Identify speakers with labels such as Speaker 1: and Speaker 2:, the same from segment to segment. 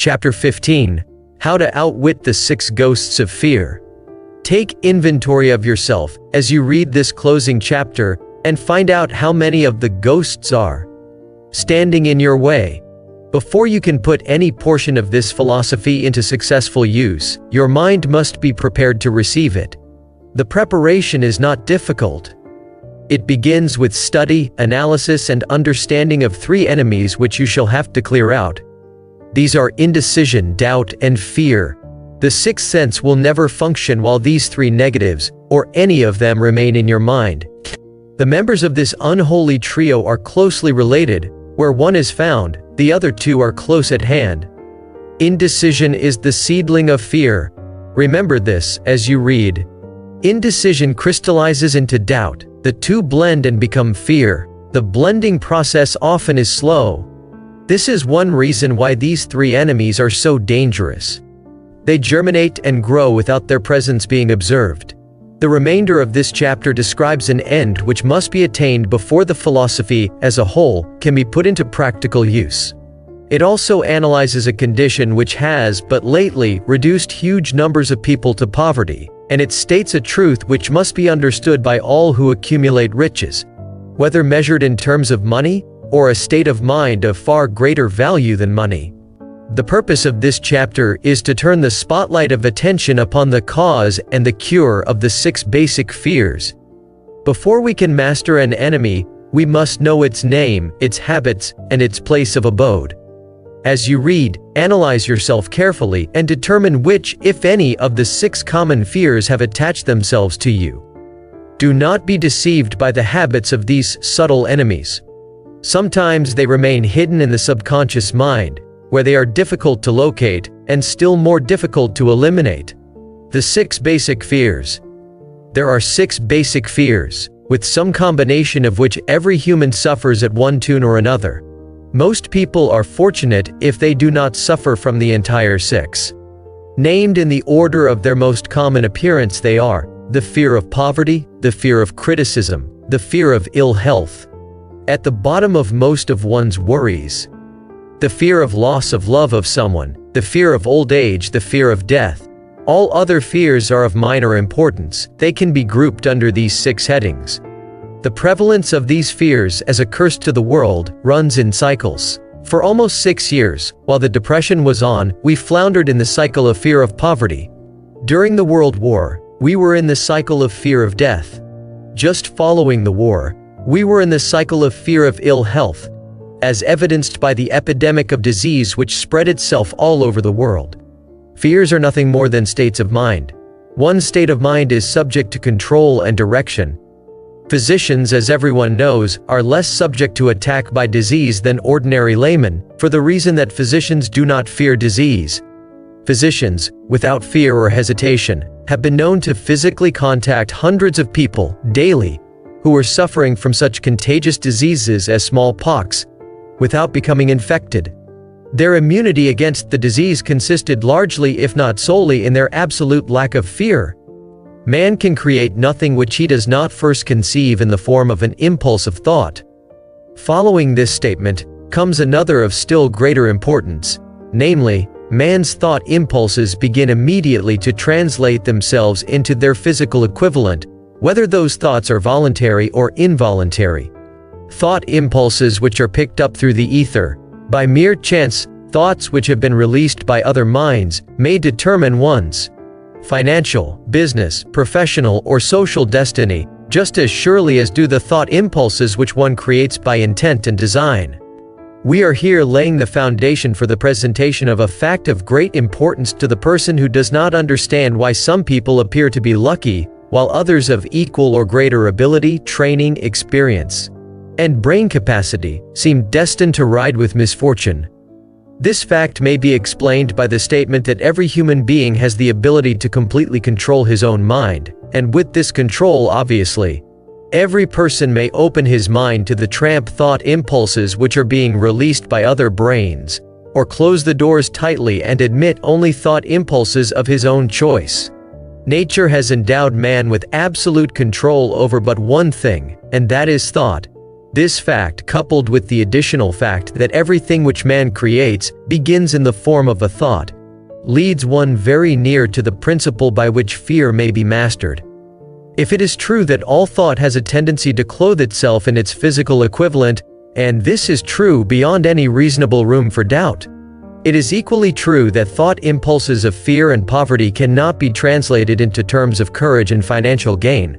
Speaker 1: Chapter 15. How to Outwit the 6 Ghosts of Fear. Take inventory of yourself as you read this closing chapter and find out how many of the ghosts are standing in your way. Before you can put any portion of this philosophy into successful use, your mind must be prepared to receive it. The preparation is not difficult. It begins with study, analysis, and understanding of 3 enemies which you shall have to clear out. These are indecision, doubt, and fear. The 6th sense will never function while these 3 negatives, or any of them, remain in your mind. The members of this unholy trio are closely related. Where one is found, the other 2 are close at hand. Indecision is the seedling of fear. Remember this as you read. Indecision crystallizes into doubt. The 2 blend and become fear. The blending process often is slow. This is one reason why these 3 enemies are so dangerous. They germinate and grow without their presence being observed. The remainder of this chapter describes an end which must be attained before the philosophy, as a whole, can be put into practical use. It also analyzes a condition which has, but lately, reduced huge numbers of people to poverty, and it states a truth which must be understood by all who accumulate riches, whether measured in terms of money, or a state of mind of far greater value than money. The purpose of this chapter is to turn the spotlight of attention upon the cause and the cure of the 6 basic fears. Before we can master an enemy, we must know its name, its habits, and its place of abode. As you read, analyze yourself carefully and determine which, if any, of the 6 common fears have attached themselves to you. Do not be deceived by the habits of these subtle enemies. Sometimes they remain hidden in the subconscious mind, where they are difficult to locate, and still more difficult to eliminate. The 6 basic fears. There are 6 basic fears, with some combination of which every human suffers at one tune or another. Most people are fortunate if they do not suffer from the entire 6. Named in the order of their most common appearance, they are the fear of poverty, the fear of criticism, the fear of ill health. At the bottom of most of one's worries, the fear of loss of love of someone, the fear of old age, the fear of death. All other fears are of minor importance. They can be grouped under these 6 headings. The prevalence of these fears as a curse to the world runs in cycles. For almost 6 years, while the Depression was on, we floundered in the cycle of fear of poverty. During the World War, we were in the cycle of fear of death. Just following the war, we were in the cycle of fear of ill health, as evidenced by the epidemic of disease which spread itself all over the world. Fears are nothing more than states of mind. One state of mind is subject to control and direction. Physicians, as everyone knows, are less subject to attack by disease than ordinary laymen, for the reason that physicians do not fear disease. Physicians, without fear or hesitation, have been known to physically contact hundreds of people daily who were suffering from such contagious diseases as smallpox, without becoming infected. Their immunity against the disease consisted largely, if not solely, in their absolute lack of fear. Man can create nothing which he does not first conceive in the form of an impulse of thought. Following this statement comes another of still greater importance, namely, man's thought impulses begin immediately to translate themselves into their physical equivalent, whether those thoughts are voluntary or involuntary. Thought impulses which are picked up through the ether, by mere chance, thoughts which have been released by other minds, may determine one's financial, business, professional, or social destiny, just as surely as do the thought impulses which one creates by intent and design. We are here laying the foundation for the presentation of a fact of great importance to the person who does not understand why some people appear to be lucky, while others of equal or greater ability, training, experience, and brain capacity seem destined to ride with misfortune. This fact may be explained by the statement that every human being has the ability to completely control his own mind, and with this control, obviously, every person may open his mind to the tramp thought impulses which are being released by other brains, or close the doors tightly and admit only thought impulses of his own choice. Nature has endowed man with absolute control over but one thing, and that is thought. This fact, coupled with the additional fact that everything which man creates begins in the form of a thought, leads one very near to the principle by which fear may be mastered. If it is true that all thought has a tendency to clothe itself in its physical equivalent, and this is true beyond any reasonable room for doubt, it is equally true that thought impulses of fear and poverty cannot be translated into terms of courage and financial gain.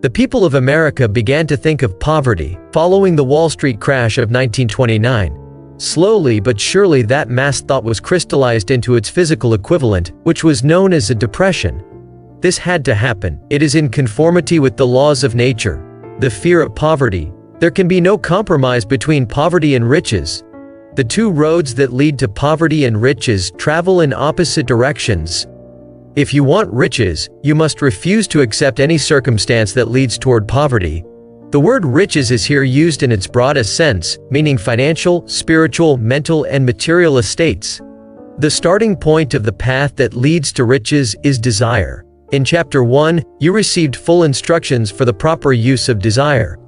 Speaker 1: The people of America began to think of poverty following the Wall Street crash of 1929. Slowly but surely that mass thought was crystallized into its physical equivalent, which was known as a depression. This had to happen. It is in conformity with the laws of nature. The fear of poverty. There can be no compromise between poverty and riches. The two roads that lead to poverty and riches travel in opposite directions. If you want riches, you must refuse to accept any circumstance that leads toward poverty. The word riches is here used in its broadest sense, meaning financial, spiritual, mental, and material estates. The starting point of the path that leads to riches is desire. In Chapter 1, you received full instructions for the proper use of desire.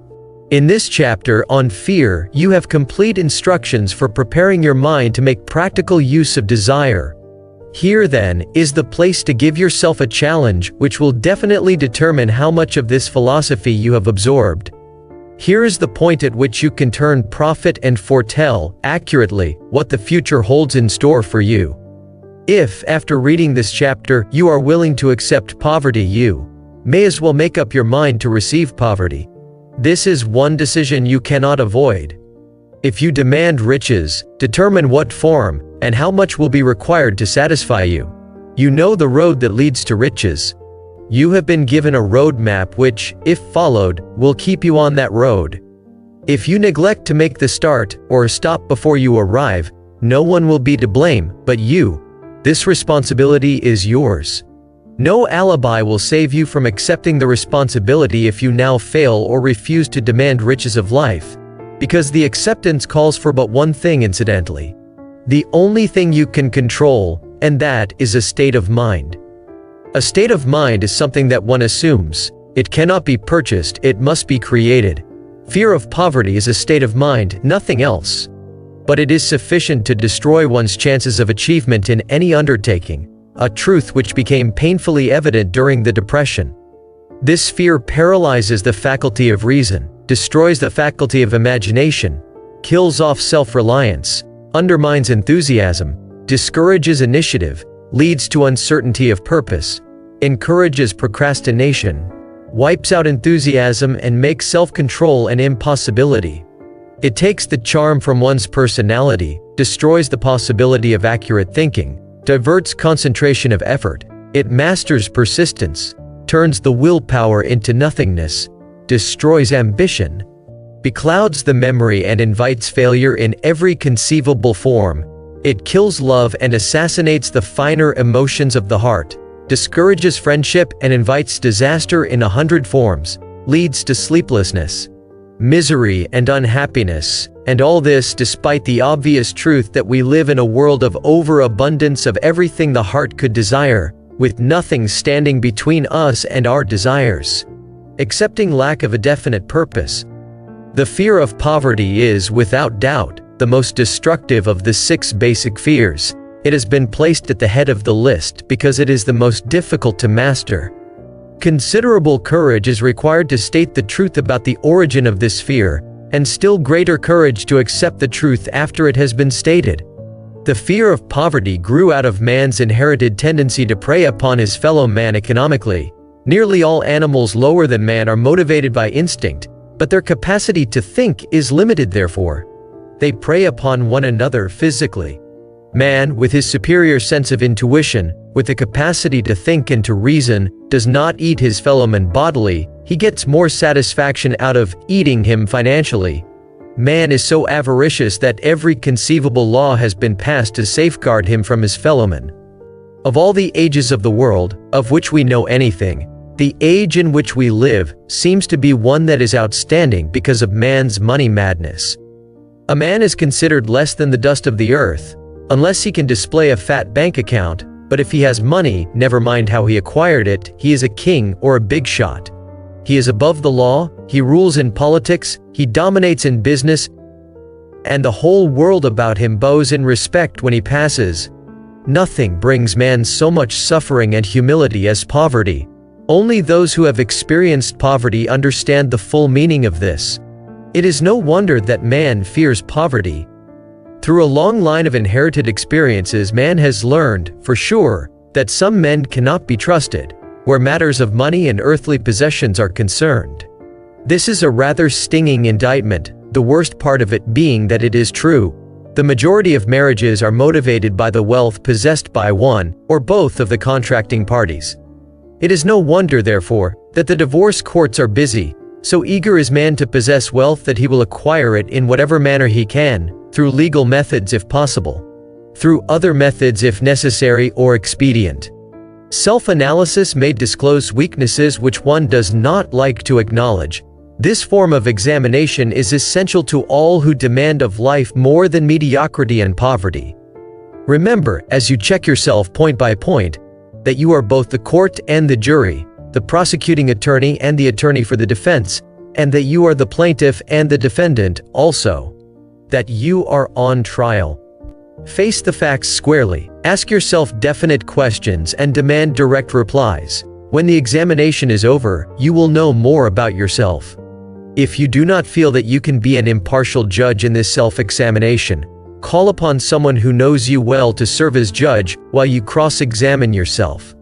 Speaker 1: In this chapter on fear, you have complete instructions for preparing your mind to make practical use of desire. Here then is the place to give yourself a challenge which will definitely determine how much of this philosophy you have absorbed. Here is the point at which you can turn prophet and foretell accurately what the future holds in store for you. If, after reading this chapter, you are willing to accept poverty, you may as well make up your mind to receive poverty. This is one decision you cannot avoid. If you demand riches, determine what form and how much will be required to satisfy you. You know the road that leads to riches. You have been given a road map which, if followed, will keep you on that road. If you neglect to make the start or stop before you arrive, no one will be to blame but you. This responsibility is yours. No alibi will save you from accepting the responsibility if you now fail or refuse to demand riches of life, because the acceptance calls for but one thing incidentally. The only thing you can control, and that is a state of mind. A state of mind is something that one assumes. It cannot be purchased, it must be created. Fear of poverty is a state of mind, nothing else. But it is sufficient to destroy one's chances of achievement in any undertaking, a truth which became painfully evident during the Depression. This fear paralyzes the faculty of reason, destroys the faculty of imagination, kills off self-reliance, undermines enthusiasm, discourages initiative, leads to uncertainty of purpose, encourages procrastination, wipes out enthusiasm and makes self-control an impossibility. It takes the charm from one's personality, destroys the possibility of accurate thinking, diverts concentration of effort, it masters persistence, turns the willpower into nothingness, destroys ambition, beclouds the memory and invites failure in every conceivable form. It kills love and assassinates the finer emotions of the heart, discourages friendship and invites disaster in 100 forms, leads to sleeplessness, misery and unhappiness, and all this despite the obvious truth that we live in a world of overabundance of everything the heart could desire, with nothing standing between us and our desires, excepting lack of a definite purpose. The fear of poverty is, without doubt, the most destructive of the 6 basic fears. It has been placed at the head of the list because it is the most difficult to master. Considerable courage is required to state the truth about the origin of this fear, and still greater courage to accept the truth after it has been stated. The fear of poverty grew out of man's inherited tendency to prey upon his fellow man economically. Nearly all animals lower than man are motivated by instinct, but their capacity to think is limited therefore. They prey upon one another physically. Man, with his superior sense of intuition, with the capacity to think and to reason, does not eat his fellowman bodily, he gets more satisfaction out of eating him financially. Man is so avaricious that every conceivable law has been passed to safeguard him from his fellowman. Of all the ages of the world, of which we know anything, the age in which we live seems to be one that is outstanding because of man's money madness. A man is considered less than the dust of the earth, unless he can display a fat bank account, but if he has money, never mind how he acquired it, he is a king or a big shot. He is above the law, he rules in politics, he dominates in business, and the whole world about him bows in respect when he passes. Nothing brings man so much suffering and humility as poverty. Only those who have experienced poverty understand the full meaning of this. It is no wonder that man fears poverty. Through a long line of inherited experiences, man has learned, for sure, that some men cannot be trusted, where matters of money and earthly possessions are concerned. This is a rather stinging indictment, the worst part of it being that it is true. The majority of marriages are motivated by the wealth possessed by one or both of the contracting parties. It is no wonder, therefore, that the divorce courts are busy. So eager is man to possess wealth that he will acquire it in whatever manner he can, through legal methods if possible, through other methods if necessary or expedient. Self-analysis may disclose weaknesses which one does not like to acknowledge. This form of examination is essential to all who demand of life more than mediocrity and poverty. Remember, as you check yourself point by point, that you are both the court and the jury, the prosecuting attorney and the attorney for the defense, and that you are the plaintiff and the defendant also. That you are on trial. Face the facts squarely, ask yourself definite questions and demand direct replies. When the examination is over, you will know more about yourself. If you do not feel that you can be an impartial judge in this self-examination, call upon someone who knows you well to serve as judge while you cross-examine yourself.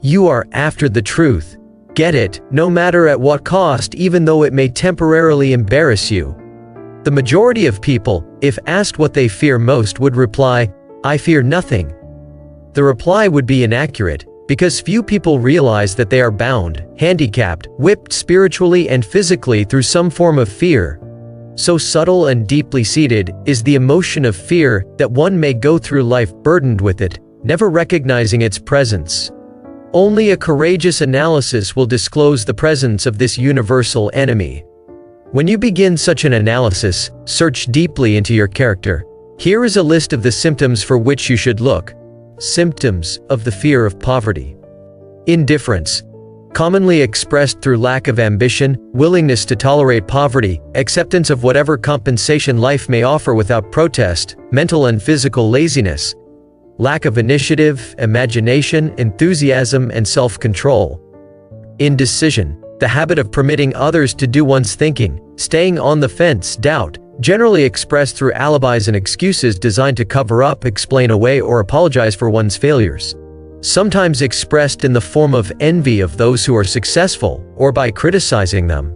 Speaker 1: You are after the truth. Get it, no matter at what cost, even though it may temporarily embarrass you. The majority of people, if asked what they fear most, would reply, "I fear nothing." The reply would be inaccurate, because few people realize that they are bound, handicapped, whipped spiritually and physically through some form of fear. So subtle and deeply seated is the emotion of fear that one may go through life burdened with it, never recognizing its presence. Only a courageous analysis will disclose the presence of this universal enemy. When you begin such an analysis, search deeply into your character. Here is a list of the symptoms for which you should look. Symptoms of the fear of poverty. Indifference, commonly expressed through lack of ambition, willingness to tolerate poverty, acceptance of whatever compensation life may offer without protest, mental and physical laziness, lack of initiative, imagination, enthusiasm, and self-control. Indecision, the habit of permitting others to do one's thinking, staying on the fence, doubt, generally expressed through alibis and excuses designed to cover up, explain away, or apologize for one's failures. Sometimes expressed in the form of envy of those who are successful, or by criticizing them.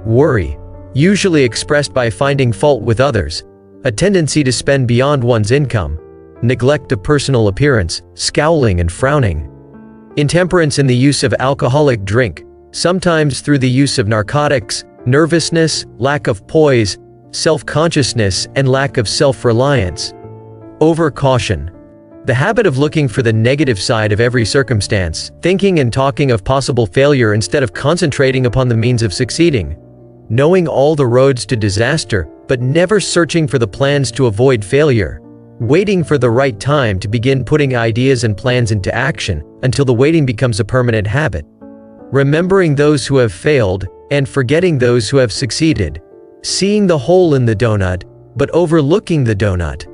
Speaker 1: Worry, usually expressed by finding fault with others, a tendency to spend beyond one's income, neglect of personal appearance, scowling and frowning. Intemperance in the use of alcoholic drink, sometimes through the use of narcotics, nervousness, lack of poise, self-consciousness, and lack of self-reliance. Overcaution, the habit of looking for the negative side of every circumstance, thinking and talking of possible failure instead of concentrating upon the means of succeeding. Knowing all the roads to disaster, but never searching for the plans to avoid failure. Waiting for the right time to begin putting ideas and plans into action, until the waiting becomes a permanent habit. Remembering those who have failed, and forgetting those who have succeeded. Seeing the hole in the donut, but overlooking the donut.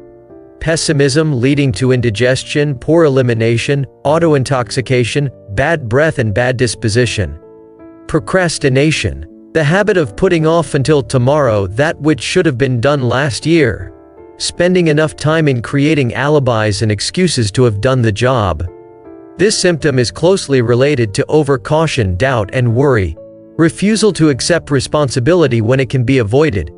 Speaker 1: Pessimism leading to indigestion, poor elimination, auto-intoxication, bad breath and bad disposition. Procrastination, the habit of putting off until tomorrow that which should have been done last year. Spending enough time in creating alibis and excuses to have done the job. This symptom is closely related to overcaution, doubt, and worry. Refusal to accept responsibility when it can be avoided.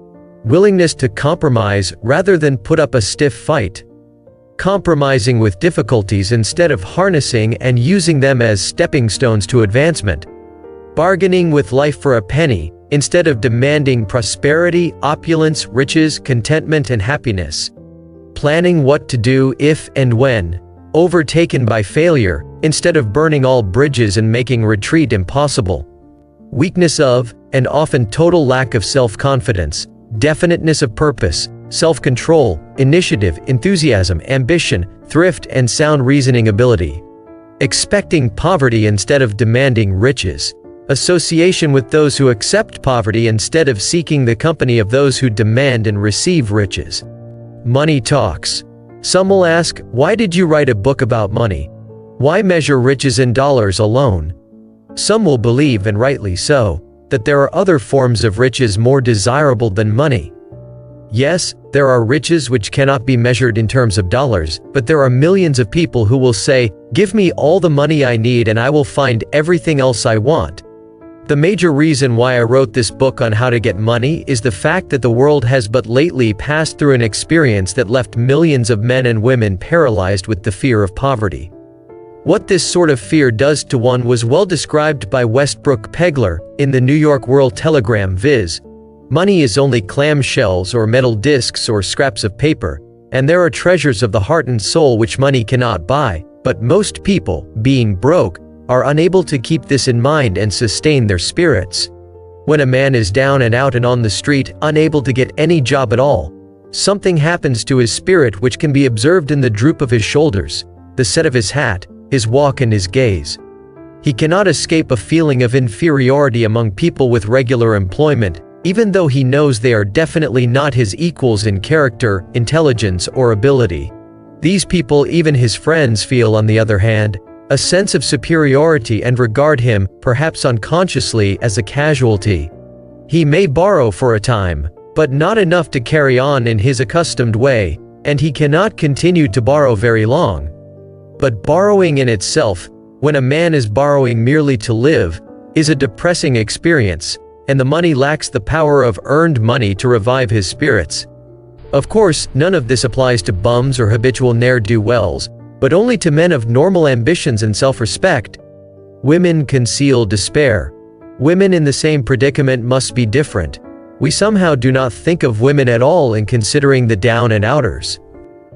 Speaker 1: Willingness to compromise rather than put up a stiff fight. Compromising with difficulties instead of harnessing and using them as stepping stones to advancement. Bargaining with life for a penny, instead of demanding prosperity, opulence, riches, contentment, and happiness. Planning what to do if and when overtaken by failure, instead of burning all bridges and making retreat impossible. Weakness of, and often total lack of self-confidence, definiteness of purpose, self-control, initiative, enthusiasm, ambition, thrift, and sound reasoning ability. Expecting poverty instead of demanding riches. association with those who accept poverty instead of seeking the company of those who demand and receive riches. Money talks. Some will ask, why did you write a book about money? Why measure riches in dollars alone? Some will believe, and rightly so, that there are other forms of riches more desirable than money. Yes, there are riches which cannot be measured in terms of dollars, but there are millions of people who will say, give me all the money I need and I will find everything else I want. The major reason why I wrote this book on how to get money is the fact that the world has but lately passed through an experience that left millions of men and women paralyzed with the fear of poverty. What this sort of fear does to one was well described by Westbrook Pegler in the New York World Telegram viz. Money is only clamshells or metal discs or scraps of paper, and there are treasures of the heart and soul which money cannot buy, but most people, being broke, are unable to keep this in mind and sustain their spirits. When a man is down and out and on the street, unable to get any job at all, something happens to his spirit which can be observed in the droop of his shoulders, the set of his hat, his walk and his gaze. He cannot escape a feeling of inferiority among people with regular employment, even though he knows they are definitely not his equals in character, intelligence, or ability. These people, even his friends, feel, on the other hand, a sense of superiority and regard him, perhaps unconsciously, as a casualty. He may borrow for a time, but not enough to carry on in his accustomed way, and he cannot continue to borrow very long. But borrowing in itself, when a man is borrowing merely to live, is a depressing experience, and the money lacks the power of earned money to revive his spirits. Of course, none of this applies to bums or habitual ne'er-do-wells, but only to men of normal ambitions and self-respect. Women conceal despair. Women in the same predicament must be different. We somehow do not think of women at all in considering the down and outers.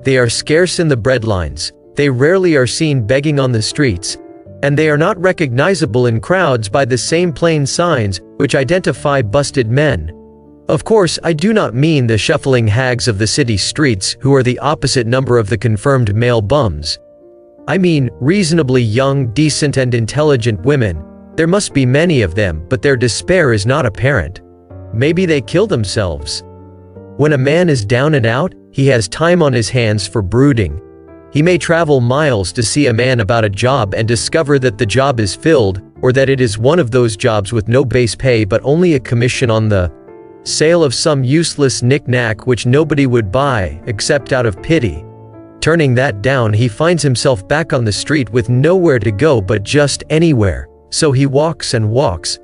Speaker 1: They are scarce in the breadlines, they rarely are seen begging on the streets, and they are not recognizable in crowds by the same plain signs which identify busted men. Of course, I do not mean the shuffling hags of the city streets who are the opposite number of the confirmed male bums. I mean reasonably young, decent and intelligent women. There must be many of them, but their despair is not apparent. Maybe they kill themselves. When a man is down and out, he has time on his hands for brooding. He may travel miles to see a man about a job and discover that the job is filled, or that it is one of those jobs with no base pay but only a commission on the sale of some useless knick-knack which nobody would buy, except out of pity. Turning that down, he finds himself back on the street with nowhere to go but just anywhere, so he walks and walks.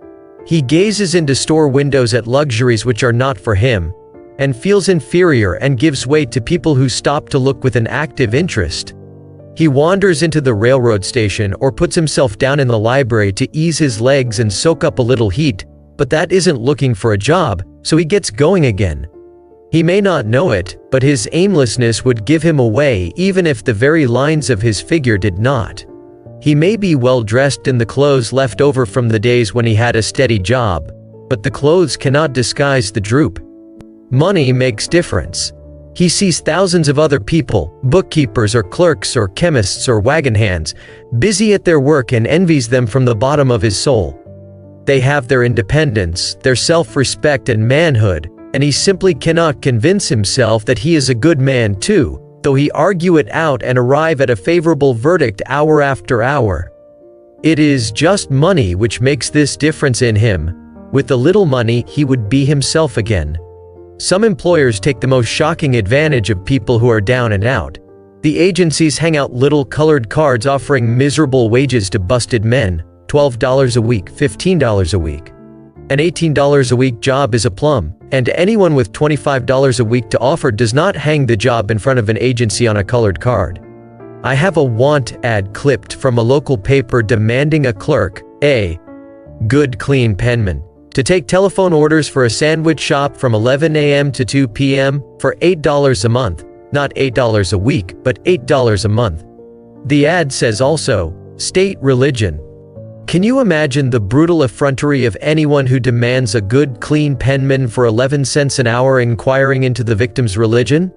Speaker 1: He gazes into store windows at luxuries which are not for him, and feels inferior and gives way to people who stop to look with an active interest. He wanders into the railroad station or puts himself down in the library to ease his legs and soak up a little heat, but that isn't looking for a job, so he gets going again. He may not know it, but his aimlessness would give him away even if the very lines of his figure did not. He may be well dressed in the clothes left over from the days when he had a steady job, but the clothes cannot disguise the droop. Money makes difference. He sees thousands of other people, bookkeepers or clerks or chemists or wagon hands, busy at their work and envies them from the bottom of his soul. They have their independence, their self-respect and manhood, and he simply cannot convince himself that he is a good man too, though he argue it out and arrive at a favorable verdict hour after hour. It is just money which makes this difference in him. With the little money, he would be himself again. Some employers take the most shocking advantage of people who are down and out. The agencies hang out little colored cards offering miserable wages to busted men, $12 a week, $15 a week. An $18 a week job is a plum, and anyone with $25 a week to offer does not hang the job in front of an agency on a colored card. I have a want ad clipped from a local paper demanding a clerk, a good clean penman, to take telephone orders for a sandwich shop from 11 a.m. to 2 p.m. for $8 a month, not $8 a week, but $8 a month. The ad says also, state religion. Can you imagine the brutal effrontery of anyone who demands a good, clean penman for 11 cents an hour inquiring into the victim's religion?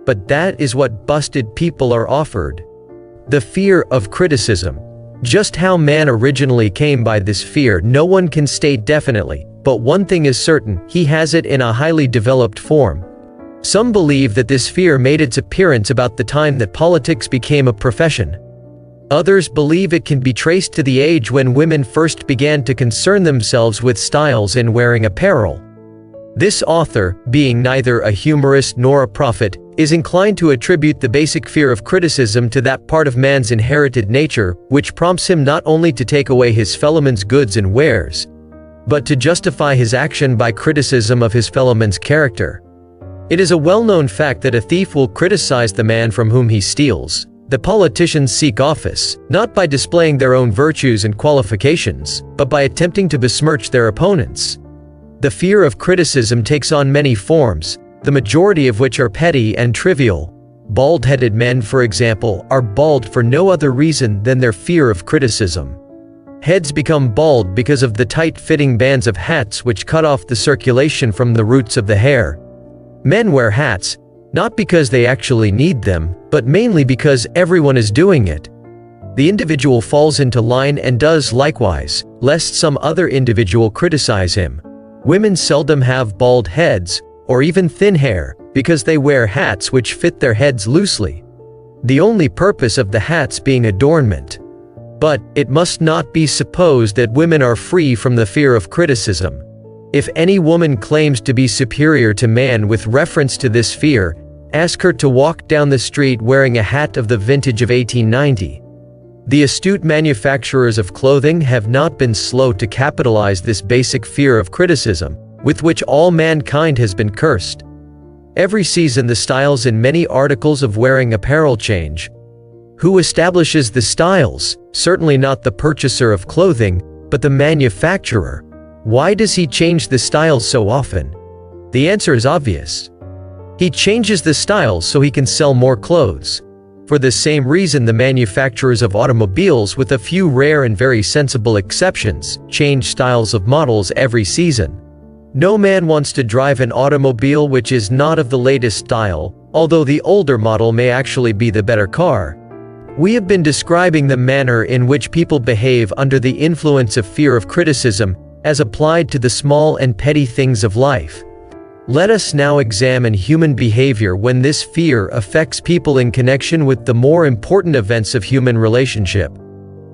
Speaker 1: But that is what busted people are offered. The fear of criticism. Just how man originally came by this fear no one can state definitely, but one thing is certain, he has it in a highly developed form. Some believe that this fear made its appearance about the time that politics became a profession. Others believe it can be traced to the age when women first began to concern themselves with styles in wearing apparel. This author, being neither a humorist nor a prophet, is inclined to attribute the basic fear of criticism to that part of man's inherited nature which prompts him not only to take away his fellowman's goods and wares, but to justify his action by criticism of his fellowman's character. It is a well-known fact that a thief will criticize the man from whom he steals. The politicians seek office, not by displaying their own virtues and qualifications, but by attempting to besmirch their opponents. The fear of criticism takes on many forms, the majority of which are petty and trivial. Bald-headed men, for example, are bald for no other reason than their fear of criticism. Heads become bald because of the tight-fitting bands of hats which cut off the circulation from the roots of the hair. Men wear hats, not because they actually need them, but mainly because everyone is doing it. The individual falls into line and does likewise, lest some other individual criticize him. Women seldom have bald heads, or even thin hair, because they wear hats which fit their heads loosely, the only purpose of the hats being adornment. But it must not be supposed that women are free from the fear of criticism. If any woman claims to be superior to man with reference to this fear, ask her to walk down the street wearing a hat of the vintage of 1890. The astute manufacturers of clothing have not been slow to capitalize this basic fear of criticism, with which all mankind has been cursed. Every season the styles in many articles of wearing apparel change. Who establishes the styles? Certainly not the purchaser of clothing, but the manufacturer. Why does he change the styles so often? The answer is obvious. He changes the styles so he can sell more clothes. For the same reason the manufacturers of automobiles, with a few rare and very sensible exceptions, change styles of models every season. No man wants to drive an automobile which is not of the latest style, although the older model may actually be the better car. We have been describing the manner in which people behave under the influence of fear of criticism, as applied to the small and petty things of life. Let us now examine human behavior when this fear affects people in connection with the more important events of human relationship.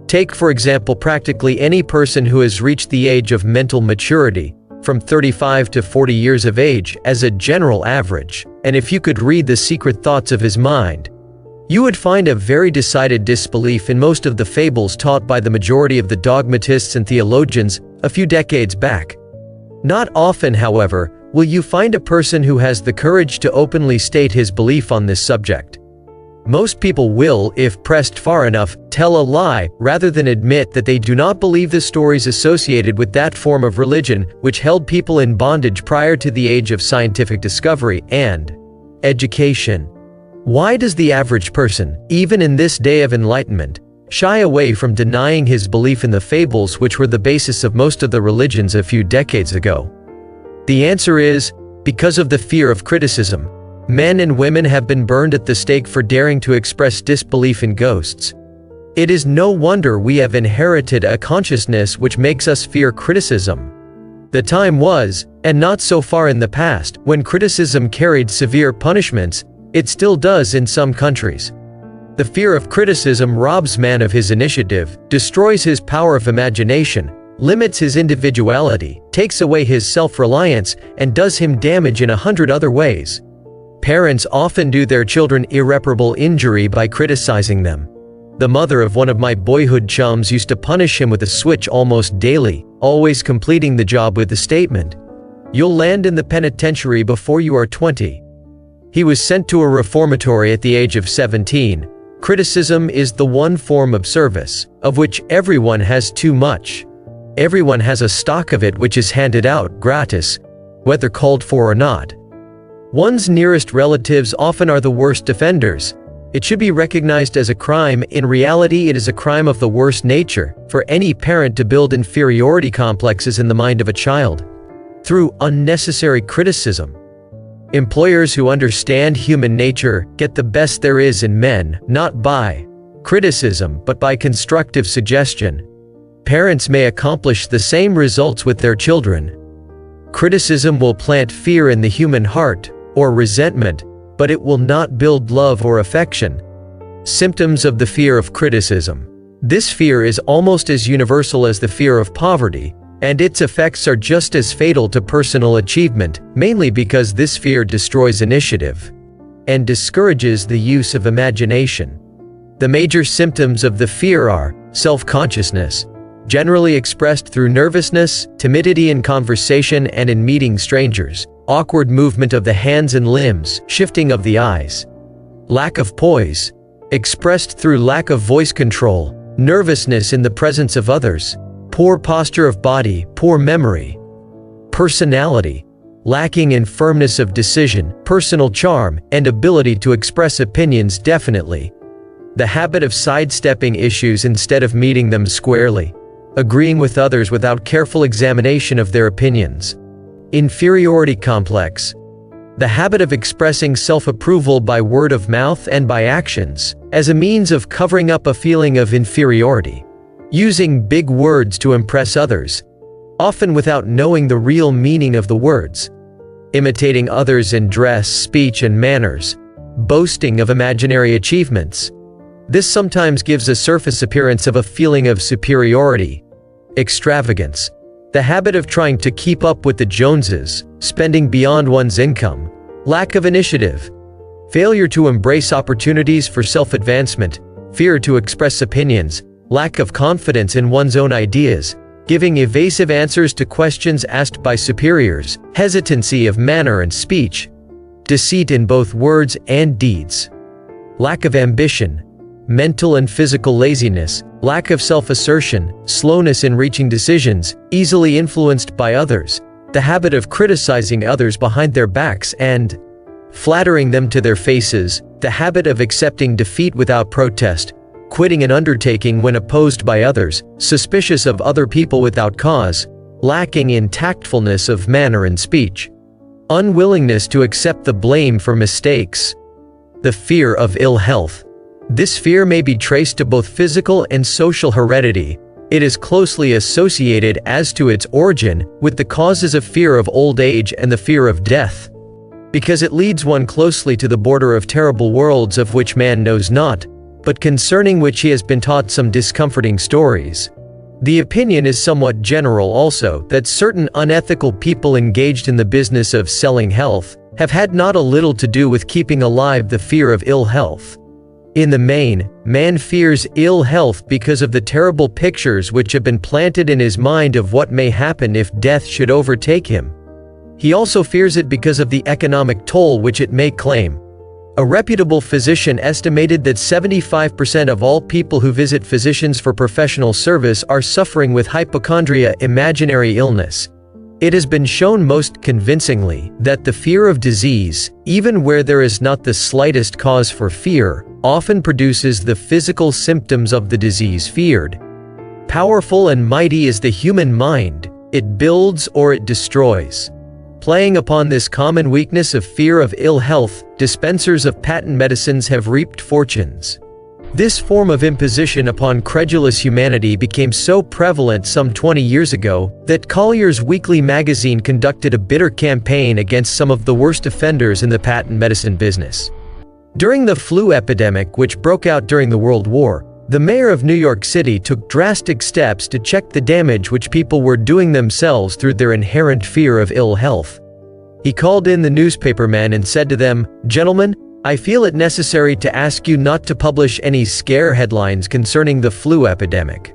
Speaker 1: Take for example practically any person who has reached the age of mental maturity, from 35 to 40 years of age as a general average, and if you could read the secret thoughts of his mind, you would find a very decided disbelief in most of the fables taught by the majority of the dogmatists and theologians a few decades back. Not often, however, will you find a person who has the courage to openly state his belief on this subject. Most people will, if pressed far enough, tell a lie, rather than admit that they do not believe the stories associated with that form of religion which held people in bondage prior to the age of scientific discovery and education. Why does the average person, even in this day of enlightenment, shy away from denying his belief in the fables which were the basis of most of the religions a few decades ago? The answer is, because of the fear of criticism. Men and women have been burned at the stake for daring to express disbelief in ghosts. It is no wonder we have inherited a consciousness which makes us fear criticism. The time was, and not so far in the past, when criticism carried severe punishments. It still does in some countries. The fear of criticism robs man of his initiative, destroys his power of imagination, limits his individuality, takes away his self-reliance, and does him damage in 100 other ways. Parents often do their children irreparable injury by criticizing them. The mother of one of my boyhood chums used to punish him with a switch almost daily, always completing the job with the statement, "You'll land in the penitentiary before you are 20. He was sent to a reformatory at the age of 17. Criticism is the one form of service, of which everyone has too much. Everyone has a stock of it which is handed out gratis, whether called for or not. One's nearest relatives often are the worst offenders. It should be recognized as a crime. In reality, it is a crime of the worst nature for any parent to build inferiority complexes in the mind of a child through unnecessary criticism. Employers who understand human nature get the best there is in men, not by criticism but by constructive suggestion. Parents may accomplish the same results with their children. Criticism will plant fear in the human heart, or resentment, but it will not build love or affection. Symptoms of the fear of criticism. This fear is almost as universal as the fear of poverty, and its effects are just as fatal to personal achievement, mainly because this fear destroys initiative and discourages the use of imagination. The major symptoms of the fear are self-consciousness, generally expressed through nervousness, timidity in conversation and in meeting strangers, awkward movement of the hands and limbs, shifting of the eyes, lack of poise, expressed through lack of voice control, nervousness in the presence of others, poor posture of body, poor memory. Personality, lacking in firmness of decision, personal charm, and ability to express opinions definitely. The habit of sidestepping issues instead of meeting them squarely. Agreeing with others without careful examination of their opinions. Inferiority complex. The habit of expressing self-approval by word of mouth and by actions, as a means of covering up a feeling of inferiority. Using big words to impress others, often without knowing the real meaning of the words. Imitating others in dress, speech, and manners. Boasting of imaginary achievements. This sometimes gives a surface appearance of a feeling of superiority. Extravagance. The habit of trying to keep up with the Joneses, spending beyond one's income. Lack of initiative. Failure to embrace opportunities for self-advancement. Fear to express opinions. Lack of confidence in one's own ideas. Giving evasive answers to questions asked by superiors. Hesitancy of manner and speech. Deceit in both words and deeds. Lack of ambition. Mental and physical laziness, lack of self-assertion, slowness in reaching decisions, easily influenced by others, the habit of criticizing others behind their backs and flattering them to their faces, the habit of accepting defeat without protest, quitting an undertaking when opposed by others, suspicious of other people without cause, lacking in tactfulness of manner and speech, unwillingness to accept the blame for mistakes. The fear of ill health. This fear may be traced to both physical and social heredity. It is closely associated as to its origin with the causes of fear of old age and the fear of death, because it leads one closely to the border of terrible worlds of which man knows not, but concerning which he has been taught some discomforting stories. The opinion is somewhat general also that certain unethical people engaged in the business of selling health have had not a little to do with keeping alive the fear of ill health. In the main, man fears ill health because of the terrible pictures which have been planted in his mind of what may happen if death should overtake him. He also fears it because of the economic toll which it may claim. A reputable physician estimated that 75% of all people who visit physicians for professional service are suffering with hypochondria, imaginary illness. It has been shown most convincingly that the fear of disease, even where there is not the slightest cause for fear, often produces the physical symptoms of the disease feared. Powerful and mighty is the human mind, it builds or it destroys. Playing upon this common weakness of fear of ill health, dispensers of patent medicines have reaped fortunes. This form of imposition upon credulous humanity became so prevalent some 20 years ago that Collier's Weekly magazine conducted a bitter campaign against some of the worst offenders in the patent medicine business. During the flu epidemic, which broke out during the World War, the mayor of New York City took drastic steps to check the damage which people were doing themselves through their inherent fear of ill health. He called in the newspapermen and said to them, "Gentlemen, I feel it necessary to ask you not to publish any scare headlines concerning the flu epidemic.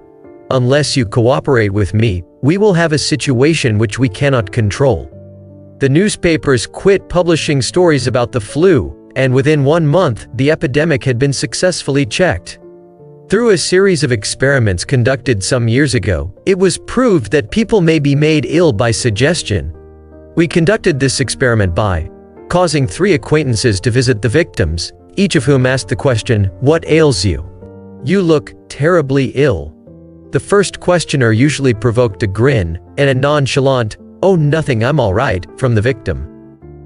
Speaker 1: Unless you cooperate with me, we will have a situation which we cannot control." The newspapers quit publishing stories about the flu, and within 1 month, the epidemic had been successfully checked. Through a series of experiments conducted some years ago, it was proved that people may be made ill by suggestion. We conducted this experiment by causing 3 acquaintances to visit the victims, each of whom asked the question, "What ails you? You look terribly ill." The first questioner usually provoked a grin and a nonchalant, "Oh, nothing, I'm all right," from the victim.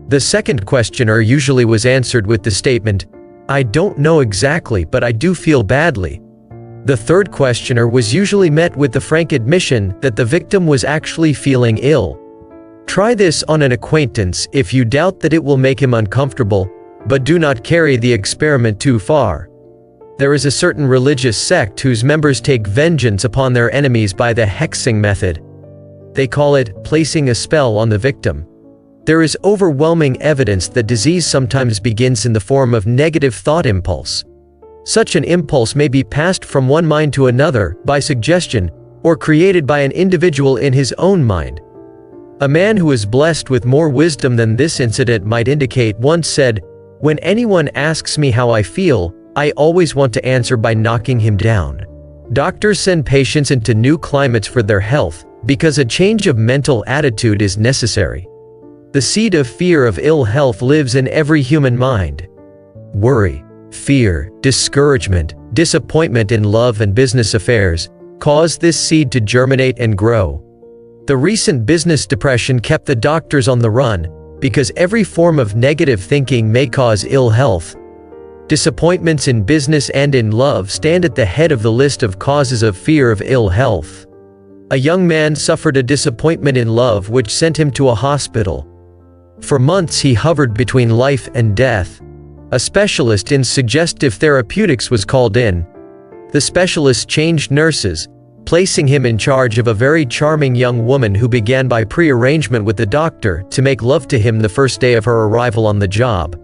Speaker 1: The second questioner usually was answered with the statement, I don't know exactly, but I do feel badly. The third questioner was usually met with the frank admission that the victim was actually feeling ill. Try this on an acquaintance if you doubt that it will make him uncomfortable, but do not carry the experiment too far. There is a certain religious sect whose members take vengeance upon their enemies by the hexing method. They call it placing a spell on the victim. There is overwhelming evidence that disease sometimes begins in the form of negative thought impulse. Such an impulse may be passed from one mind to another by suggestion, or created by an individual in his own mind. A man who is blessed with more wisdom than this incident might indicate once said, "When anyone asks me how I feel, I always want to answer by knocking him down." Doctors send patients into new climates for their health, because a change of mental attitude is necessary. The seed of fear of ill health lives in every human mind. Worry, fear, discouragement, disappointment in love and business affairs cause this seed to germinate and grow. The recent business depression kept the doctors on the run, because every form of negative thinking may cause ill health. Disappointments in business and in love stand at the head of the list of causes of fear of ill health. A young man suffered a disappointment in love which sent him to a hospital. For months he hovered between life and death. A specialist in suggestive therapeutics was called in. The specialist changed nurses, placing him in charge of a very charming young woman who began by pre-arrangement with the doctor to make love to him the first day of her arrival on the job.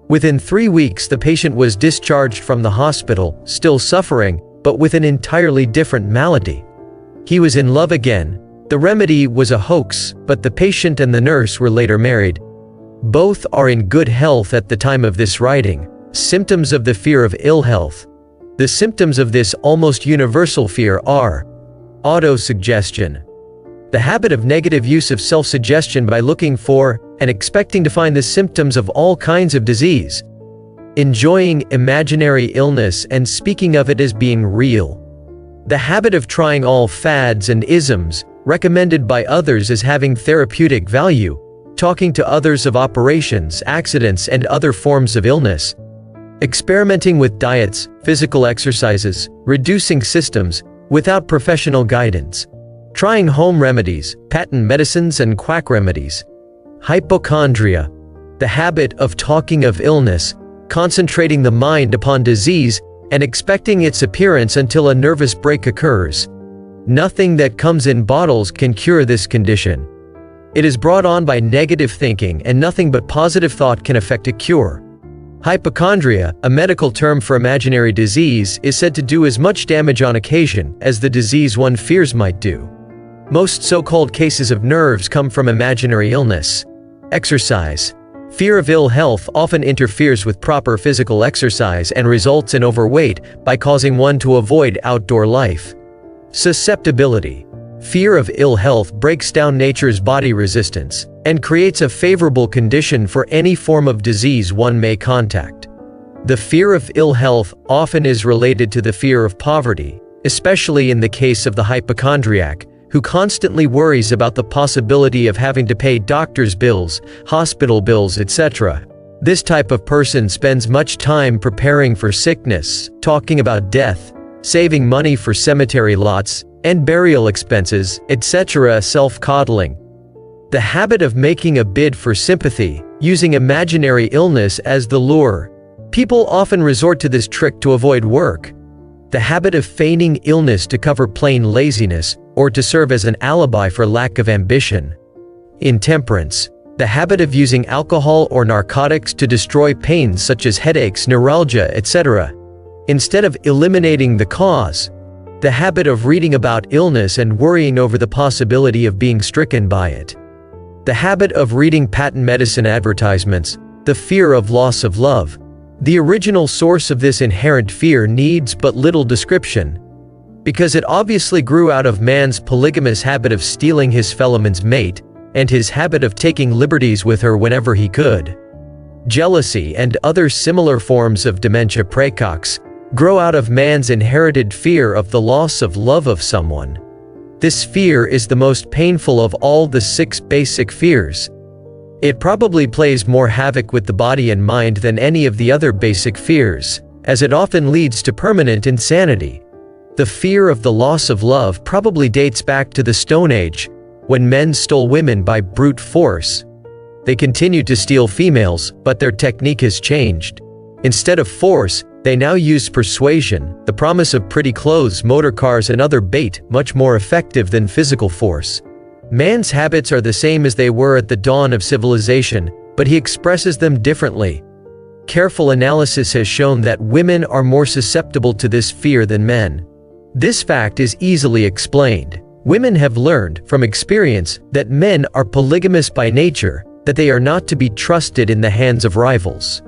Speaker 1: Within 3 weeks the patient was discharged from the hospital, still suffering, but with an entirely different malady. He was in love again. The remedy was a hoax, but the patient and the nurse were later married. Both are in good health at the time of this writing. Symptoms of the fear of ill health. The symptoms of this almost universal fear are autosuggestion, the habit of negative use of self-suggestion by looking for and expecting to find the symptoms of all kinds of disease, enjoying imaginary illness and speaking of it as being real, the habit of trying all fads and isms recommended by others as having therapeutic value, talking to others of operations, accidents, and other forms of illness, experimenting with diets, physical exercises, reducing systems without professional guidance, trying home remedies, patent medicines, and quack remedies, hypochondria, the habit of talking of illness, concentrating the mind upon disease, and expecting its appearance until a nervous break occurs. Nothing that comes in bottles can cure this condition. It is brought on by negative thinking, and nothing but positive thought can effect a cure. Hypochondria, a medical term for imaginary disease, is said to do as much damage on occasion as the disease one fears might do. Most so-called cases of nerves come from imaginary illness. Exercise. Fear of ill health often interferes with proper physical exercise and results in overweight by causing one to avoid outdoor life. Susceptibility. Fear of ill health breaks down nature's body resistance and creates a favorable condition for any form of disease one may contact. The fear of ill health often is related to the fear of poverty, especially in the case of the hypochondriac, who constantly worries about the possibility of having to pay doctor's bills, hospital bills, etc. This type of person spends much time preparing for sickness, talking about death, saving money for cemetery lots and burial expenses, etc. Self-coddling. The habit of making a bid for sympathy, using imaginary illness as the lure. People often resort to this trick to avoid work. The habit of feigning illness to cover plain laziness, or to serve as an alibi for lack of ambition. Intemperance. The habit of using alcohol or narcotics to destroy pains such as headaches, neuralgia, etc. instead of eliminating the cause. The habit of reading about illness and worrying over the possibility of being stricken by it. The habit of reading patent medicine advertisements. The fear of loss of love. The original source of this inherent fear needs but little description, because it obviously grew out of man's polygamous habit of stealing his fellow man's mate, and his habit of taking liberties with her whenever he could. Jealousy and other similar forms of dementia praecox grow out of man's inherited fear of the loss of love of someone. This fear is the most painful of all the 6 basic fears. It probably plays more havoc with the body and mind than any of the other basic fears, as it often leads to permanent insanity. The fear of the loss of love probably dates back to the Stone Age, when men stole women by brute force. They continue to steal females, but their technique has changed. Instead of force, they now use persuasion, the promise of pretty clothes, motor cars, and other bait, much more effective than physical force. Man's habits are the same as they were at the dawn of civilization, but he expresses them differently. Careful analysis has shown that women are more susceptible to this fear than men. This fact is easily explained. Women have learned, from experience, that men are polygamous by nature, that they are not to be trusted in the hands of rivals.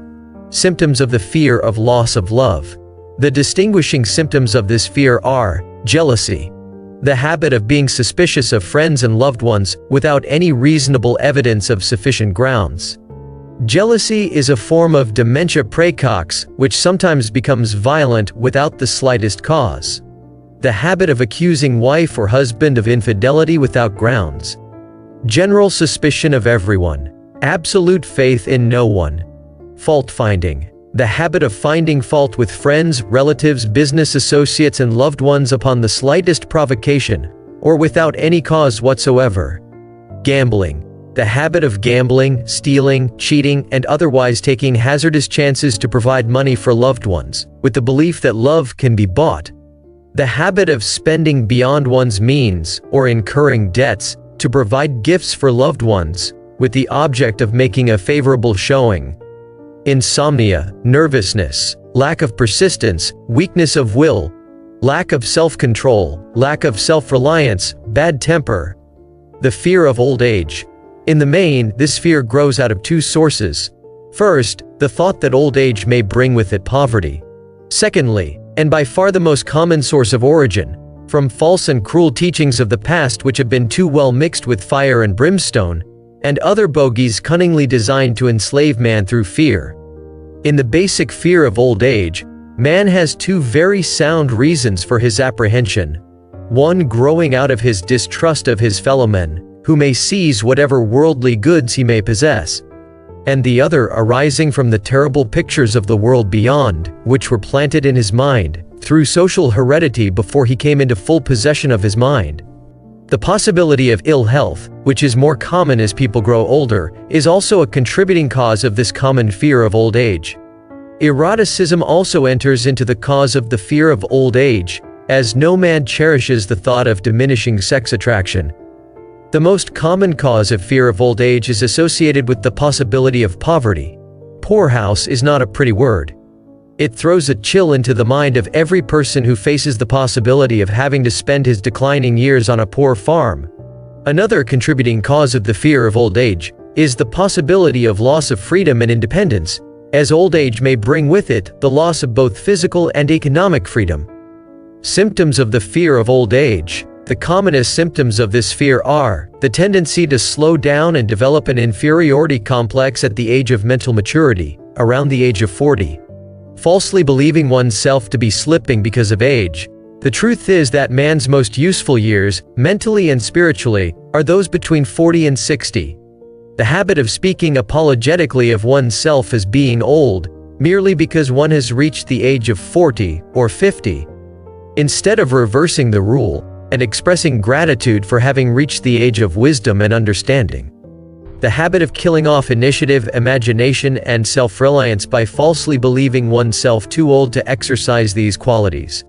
Speaker 1: Symptoms of the fear of loss of love. The distinguishing symptoms of this fear are jealousy, the habit of being suspicious of friends and loved ones without any reasonable evidence of sufficient grounds. Jealousy is a form of dementia praecox, which sometimes becomes violent without the slightest cause. The habit of accusing wife or husband of infidelity without grounds. General suspicion of everyone. Absolute faith in no one. Fault-finding. The habit of finding fault with friends, relatives, business associates, and loved ones upon the slightest provocation, or without any cause whatsoever. Gambling. The habit of gambling, stealing, cheating, and otherwise taking hazardous chances to provide money for loved ones, with the belief that love can be bought. The habit of spending beyond one's means, or incurring debts, to provide gifts for loved ones, with the object of making a favorable showing. Insomnia, nervousness, lack of persistence, weakness of will, lack of self-control, lack of self-reliance, bad temper. The fear of old age. In the main, this fear grows out of two sources. First, the thought that old age may bring with it poverty. Secondly, and by far the most common source of origin, from false and cruel teachings of the past which have been too well mixed with fire and brimstone, and other bogies cunningly designed to enslave man through fear. In the basic fear of old age, man has two very sound reasons for his apprehension. One growing out of his distrust of his fellow men, who may seize whatever worldly goods he may possess, and the other arising from the terrible pictures of the world beyond, which were planted in his mind, through social heredity before he came into full possession of his mind. The possibility of ill health, which is more common as people grow older, is also a contributing cause of this common fear of old age. Eroticism also enters into the cause of the fear of old age, as no man cherishes the thought of diminishing sex attraction. The most common cause of fear of old age is associated with the possibility of poverty. Poorhouse is not a pretty word. It throws a chill into the mind of every person who faces the possibility of having to spend his declining years on a poor farm. Another contributing cause of the fear of old age is the possibility of loss of freedom and independence, as old age may bring with it the loss of both physical and economic freedom. Symptoms of the fear of old age. The commonest symptoms of this fear are the tendency to slow down and develop an inferiority complex at the age of mental maturity, around the age of 40. Falsely believing oneself to be slipping because of age. The truth is that man's most useful years, mentally and spiritually, are those between 40 and 60. The habit of speaking apologetically of oneself as being old, merely because one has reached the age of 40 or 50. Instead of reversing the rule, and expressing gratitude for having reached the age of wisdom and understanding. The habit of killing off initiative, imagination, and self-reliance by falsely believing oneself too old to exercise these qualities.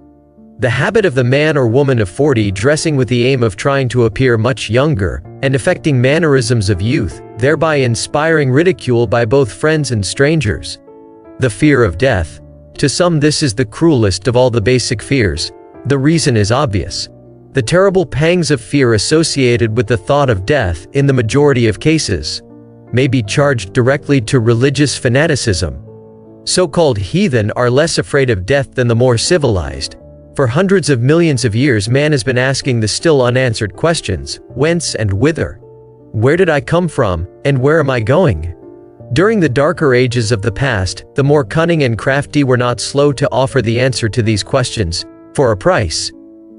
Speaker 1: The habit of the man or woman of 40 dressing with the aim of trying to appear much younger, and affecting mannerisms of youth, thereby inspiring ridicule by both friends and strangers. The fear of death. To some this is the cruelest of all the basic fears. The reason is obvious. The terrible pangs of fear associated with the thought of death, in the majority of cases, may be charged directly to religious fanaticism. So-called heathen are less afraid of death than the more civilized. For hundreds of millions of years man has been asking the still unanswered questions: whence and whither? Where did I come from, and where am I going? During the darker ages of the past, the more cunning and crafty were not slow to offer the answer to these questions, for a price.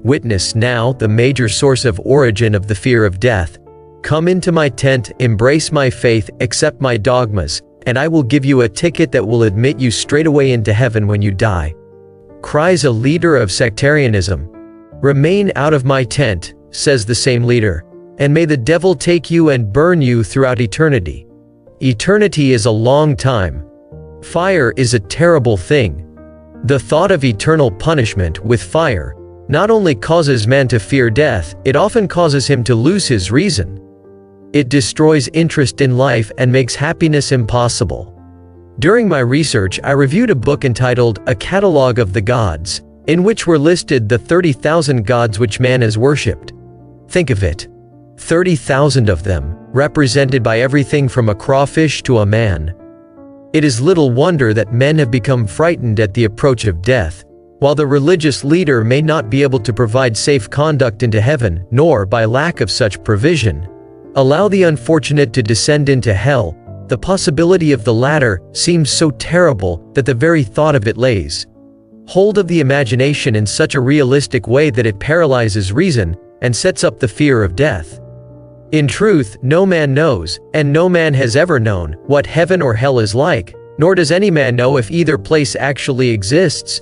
Speaker 1: Witness now the major source of origin of the fear of death. Come into my tent, embrace my faith, accept my dogmas, and I will give you a ticket that will admit you straight away into heaven when you die," cries a leader of sectarianism. "Remain out of my tent," says the same leader, "and may the devil take you and burn you throughout eternity." Eternity is a long time. Fire is a terrible thing. The thought of eternal punishment with fire not only causes man to fear death, it often causes him to lose his reason. It destroys interest in life and makes happiness impossible. During my research, I reviewed a book entitled A Catalogue of the Gods, in which were listed the 30,000 gods which man has worshipped. Think of it. 30,000 of them, represented by everything from a crawfish to a man. It is little wonder that men have become frightened at the approach of death. While the religious leader may not be able to provide safe conduct into heaven, nor, by lack of such provision, allow the unfortunate to descend into hell, the possibility of the latter seems so terrible that the very thought of it lays hold of the imagination in such a realistic way that it paralyzes reason and sets up the fear of death. In truth, no man knows, and no man has ever known, what heaven or hell is like, nor does any man know if either place actually exists.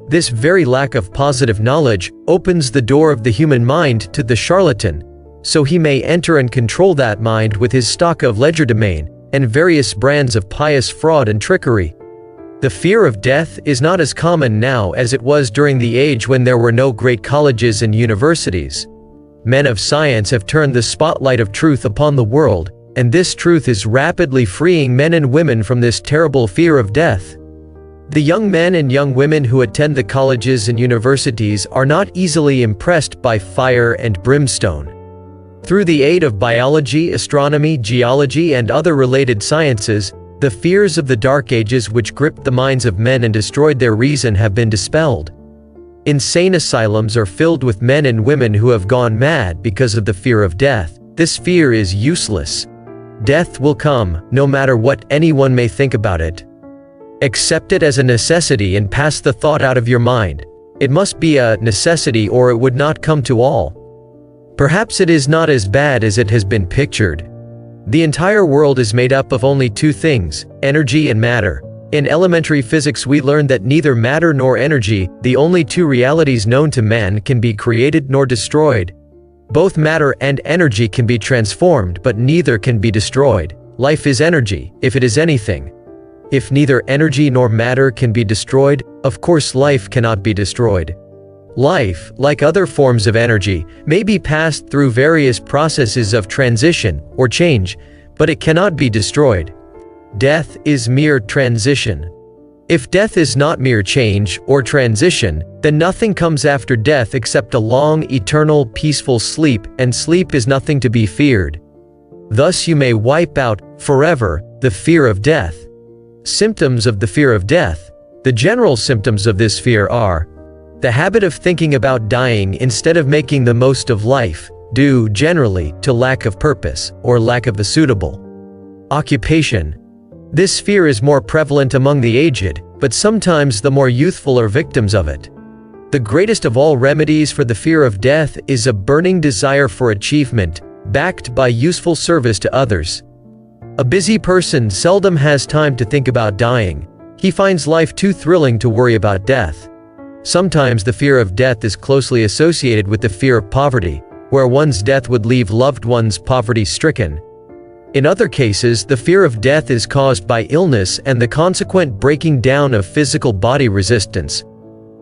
Speaker 1: This very lack of positive knowledge opens the door of the human mind to the charlatan, so he may enter and control that mind with his stock of legerdemain and various brands of pious fraud and trickery. The fear of death is not as common now as it was during the age when there were no great colleges and universities. Men of science have turned the spotlight of truth upon the world, and this truth is rapidly freeing men and women from this terrible fear of death. The young men and young women who attend the colleges and universities are not easily impressed by fire and brimstone. Through the aid of biology, astronomy, geology, and other related sciences, the fears of the Dark Ages which gripped the minds of men and destroyed their reason have been dispelled. Insane asylums are filled with men and women who have gone mad because of the fear of death. This fear is useless. Death will come, no matter what anyone may think about it. Accept it as a necessity and pass the thought out of your mind. It must be a necessity or it would not come to all. Perhaps it is not as bad as it has been pictured. The entire world is made up of only two things, energy and matter. In elementary physics we learned that neither matter nor energy, the only two realities known to man, can be created nor destroyed. Both matter and energy can be transformed, but neither can be destroyed. Life is energy, if it is anything. If neither energy nor matter can be destroyed, of course life cannot be destroyed. Life, like other forms of energy, may be passed through various processes of transition or change, but it cannot be destroyed. Death is mere transition. If death is not mere change or transition, then nothing comes after death except a long, eternal, peaceful sleep, and sleep is nothing to be feared. Thus you may wipe out, forever, the fear of death. Symptoms of the fear of death. The general symptoms of this fear are the habit of thinking about dying instead of making the most of life, due, generally, to lack of purpose, or lack of a suitable occupation. This fear is more prevalent among the aged, but sometimes the more youthful are victims of it. The greatest of all remedies for the fear of death is a burning desire for achievement, backed by useful service to others. A busy person seldom has time to think about dying. He finds life too thrilling to worry about death. Sometimes the fear of death is closely associated with the fear of poverty, where one's death would leave loved ones poverty-stricken. In other cases, the fear of death is caused by illness and the consequent breaking down of physical body resistance.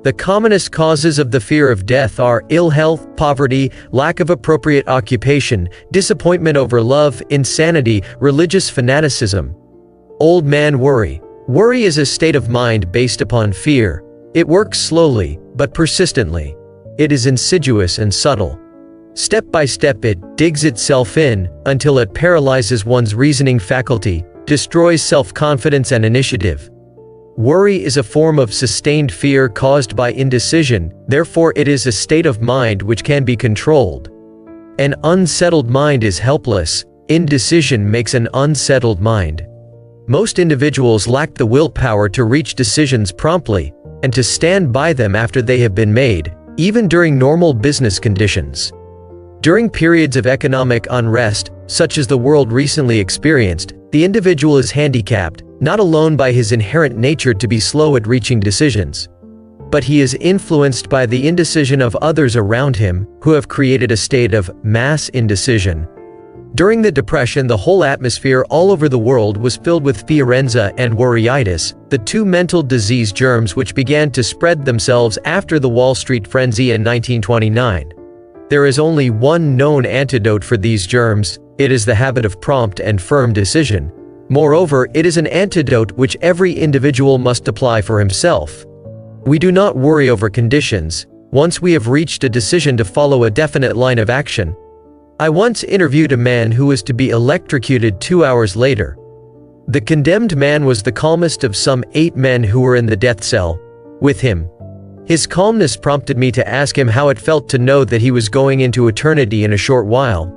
Speaker 1: The commonest causes of the fear of death are ill health, poverty, lack of appropriate occupation, disappointment over love, insanity, religious fanaticism. Old man worry. Worry is a state of mind based upon fear. It works slowly, but persistently. It is insidious and subtle. Step by step it digs itself in, until it paralyzes one's reasoning faculty, destroys self-confidence and initiative. Worry is a form of sustained fear caused by indecision, therefore it is a state of mind which can be controlled. An unsettled mind is helpless. Indecision makes an unsettled mind. Most individuals lack the willpower to reach decisions promptly, and to stand by them after they have been made, even during normal business conditions. During periods of economic unrest, such as the world recently experienced, the individual is handicapped, not alone by his inherent nature to be slow at reaching decisions, but he is influenced by the indecision of others around him, who have created a state of mass indecision. During the Depression, the whole atmosphere all over the world was filled with fiorenza and worryitis, the two mental disease germs which began to spread themselves after the Wall Street frenzy in 1929. There is only one known antidote for these germs. It is the habit of prompt and firm decision. Moreover, it is an antidote which every individual must apply for himself. We do not worry over conditions. Once we have reached a decision to follow a definite line of action. I once interviewed a man who was to be electrocuted 2 hours later. The condemned man was the calmest of some 8 men who were in the death cell with him. His calmness prompted me to ask him how it felt to know that he was going into eternity in a short while.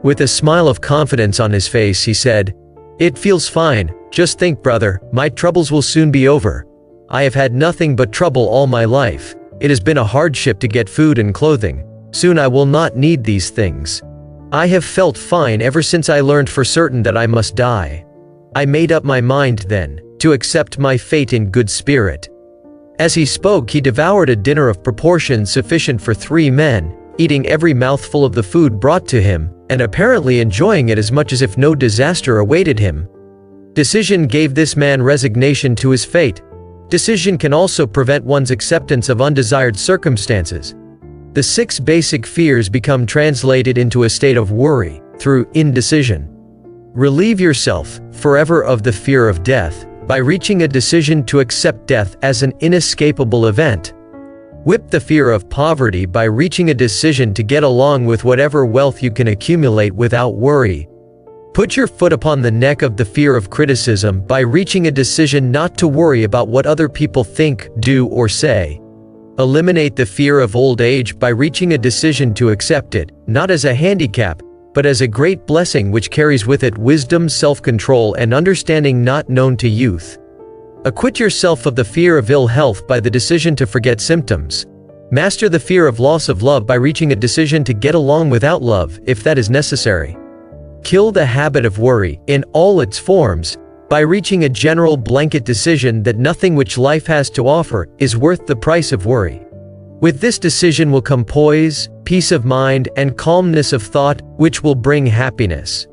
Speaker 1: With a smile of confidence on his face, he said, "It feels fine. Just think, brother, my troubles will soon be over. I have had nothing but trouble all my life. It has been a hardship to get food and clothing. Soon I will not need these things. I have felt fine ever since I learned for certain that I must die. I made up my mind then, to accept my fate in good spirit." As he spoke, he devoured a dinner of proportions sufficient for 3 men, eating every mouthful of the food brought to him, and apparently enjoying it as much as if no disaster awaited him. Decision gave this man resignation to his fate. Decision can also prevent one's acceptance of undesired circumstances. The 6 basic fears become translated into a state of worry through indecision. Relieve yourself forever of the fear of death by reaching a decision to accept death as an inescapable event. Whip the fear of poverty by reaching a decision to get along with whatever wealth you can accumulate without worry. Put your foot upon the neck of the fear of criticism by reaching a decision not to worry about what other people think, do, or say. Eliminate the fear of old age by reaching a decision to accept it, not as a handicap, but as a great blessing which carries with it wisdom, self-control, and understanding not known to youth. Acquit yourself of the fear of ill health by the decision to forget symptoms. Master the fear of loss of love by reaching a decision to get along without love, if that is necessary. Kill the habit of worry, in all its forms, by reaching a general blanket decision that nothing which life has to offer is worth the price of worry. With this decision will come poise, peace of mind, and calmness of thought, which will bring happiness.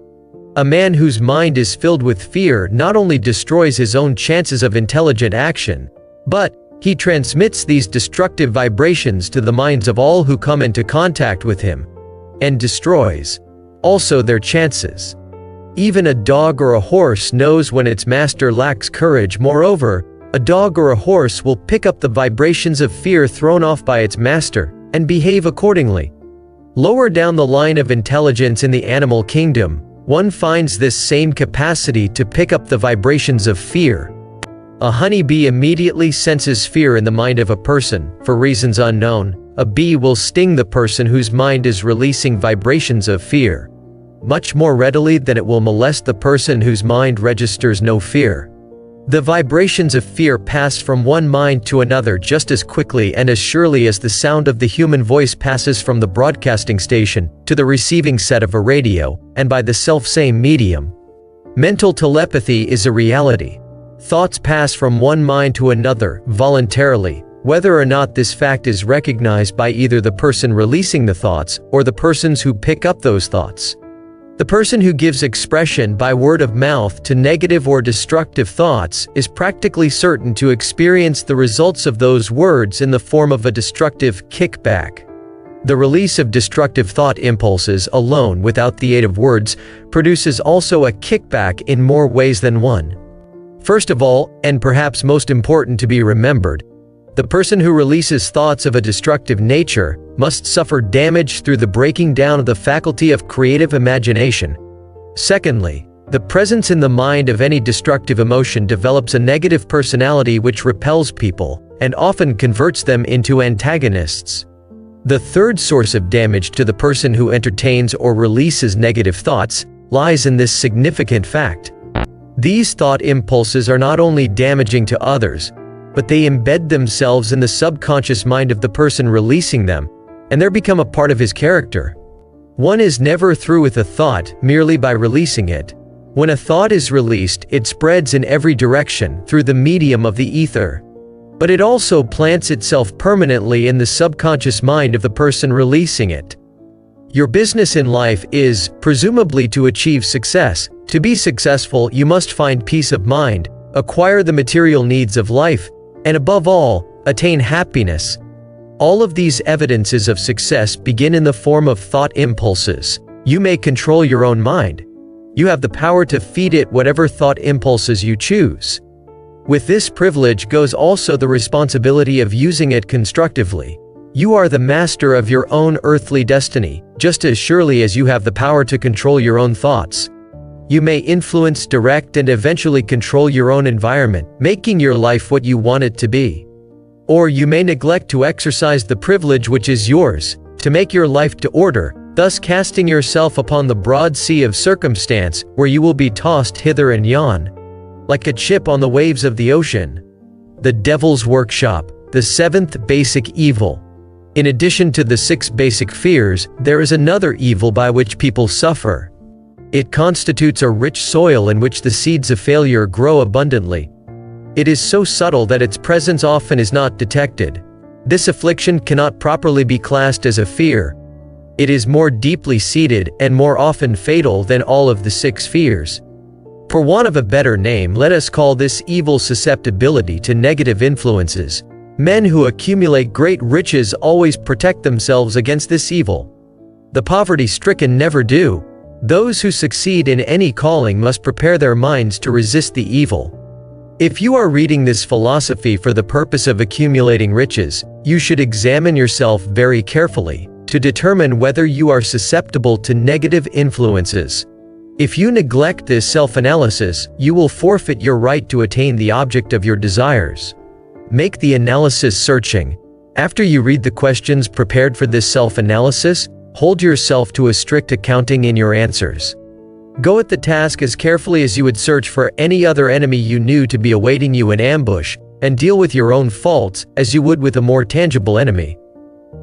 Speaker 1: A man whose mind is filled with fear not only destroys his own chances of intelligent action, but he transmits these destructive vibrations to the minds of all who come into contact with him, and destroys also their chances. Even a dog or a horse knows when its master lacks courage. Moreover, a dog or a horse will pick up the vibrations of fear thrown off by its master, and behave accordingly. Lower down the line of intelligence in the animal kingdom, one finds this same capacity to pick up the vibrations of fear. A honeybee immediately senses fear in the mind of a person, for reasons unknown. A bee will sting the person whose mind is releasing vibrations of fear much more readily than it will molest the person whose mind registers no fear. The vibrations of fear pass from one mind to another just as quickly and as surely as the sound of the human voice passes from the broadcasting station to the receiving set of a radio, and by the self-same medium. Mental telepathy is a reality. Thoughts pass from one mind to another voluntarily, whether or not this fact is recognized by either the person releasing the thoughts or the persons who pick up those thoughts. The person who gives expression by word of mouth to negative or destructive thoughts is practically certain to experience the results of those words in the form of a destructive kickback. The release of destructive thought impulses alone without the aid of words produces also a kickback in more ways than one. First of all, and perhaps most important to be remembered, the person who releases thoughts of a destructive nature must suffer damage through the breaking down of the faculty of creative imagination. Secondly, the presence in the mind of any destructive emotion develops a negative personality which repels people, and often converts them into antagonists. The third source of damage to the person who entertains or releases negative thoughts lies in this significant fact. These thought impulses are not only damaging to others, but they embed themselves in the subconscious mind of the person releasing them, and they become a part of his character. One is never through with a thought merely by releasing it. When a thought is released, it spreads in every direction through the medium of the ether. But it also plants itself permanently in the subconscious mind of the person releasing it. Your business in life is, presumably, to achieve success. To be successful, you must find peace of mind, acquire the material needs of life, and above all, attain happiness. All of these evidences of success begin in the form of thought impulses. You may control your own mind. You have the power to feed it whatever thought impulses you choose. With this privilege goes also the responsibility of using it constructively. You are the master of your own earthly destiny, just as surely as you have the power to control your own thoughts. You may influence, direct, and eventually control your own environment, making your life what you want it to be. Or you may neglect to exercise the privilege which is yours, to make your life to order, thus casting yourself upon the broad sea of circumstance, where you will be tossed hither and yon, like a chip on the waves of the ocean. The Devil's Workshop, the seventh basic evil. In addition to the 6 basic fears, there is another evil by which people suffer. It constitutes a rich soil in which the seeds of failure grow abundantly. It is so subtle that its presence often is not detected. This affliction cannot properly be classed as a fear. It is more deeply seated and more often fatal than all of the 6 fears. For want of a better name, let us call this evil susceptibility to negative influences. Men who accumulate great riches always protect themselves against this evil. The poverty-stricken never do. Those who succeed in any calling must prepare their minds to resist the evil. If you are reading this philosophy for the purpose of accumulating riches, you should examine yourself very carefully to determine whether you are susceptible to negative influences. If you neglect this self-analysis, you will forfeit your right to attain the object of your desires. Make the analysis searching. After you read the questions prepared for this self-analysis, hold yourself to a strict accounting in your answers. Go at the task as carefully as you would search for any other enemy you knew to be awaiting you in ambush, and deal with your own faults as you would with a more tangible enemy.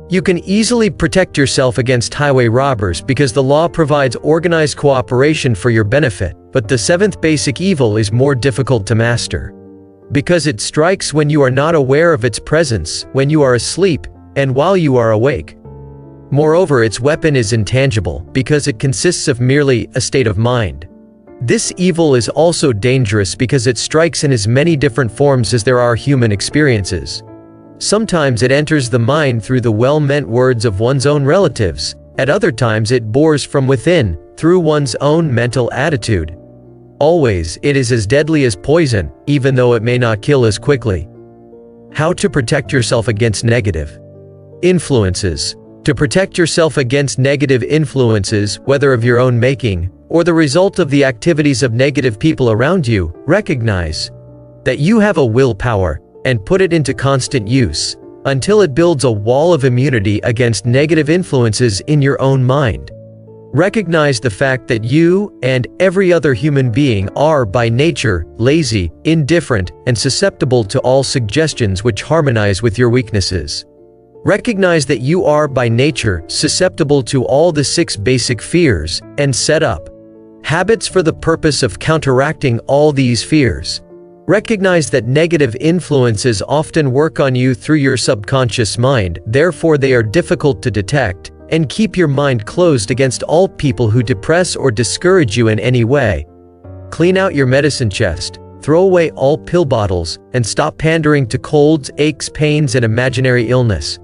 Speaker 1: You can easily protect yourself against highway robbers because the law provides organized cooperation for your benefit, but the 7th basic evil is more difficult to master. Because it strikes when you are not aware of its presence, when you are asleep, and while you are awake. Moreover, its weapon is intangible, because it consists of merely a state of mind. This evil is also dangerous because it strikes in as many different forms as there are human experiences. Sometimes it enters the mind through the well-meant words of one's own relatives. At other times it bores from within, through one's own mental attitude. Always, it is as deadly as poison, even though it may not kill as quickly. How to protect yourself against negative influences. To protect yourself against negative influences, whether of your own making, or the result of the activities of negative people around you, recognize that you have a willpower, and put it into constant use, until it builds a wall of immunity against negative influences in your own mind. Recognize the fact that you, and every other human being, are by nature lazy, indifferent, and susceptible to all suggestions which harmonize with your weaknesses. Recognize that you are by nature susceptible to all the 6 basic fears, and set up habits for the purpose of counteracting all these fears. Recognize that negative influences often work on you through your subconscious mind, therefore they are difficult to detect, and keep your mind closed against all people who depress or discourage you in any way. Clean out your medicine chest, throw away all pill bottles, and stop pandering to colds, aches, pains, and imaginary illness.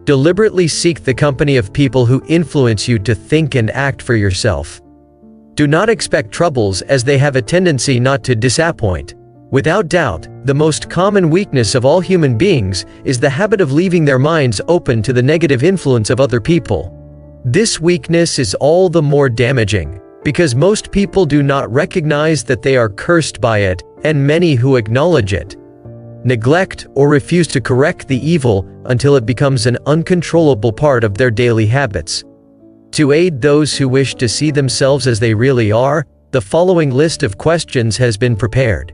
Speaker 1: Deliberately seek the company of people who influence you to think and act for yourself. Do not expect troubles, as they have a tendency not to disappoint. Without doubt, the most common weakness of all human beings is the habit of leaving their minds open to the negative influence of other people. This weakness is all the more damaging, because most people do not recognize that they are cursed by it, and many who acknowledge it neglect or refuse to correct the evil until it becomes an uncontrollable part of their daily habits. To aid those who wish to see themselves as they really are, the following list of questions has been prepared.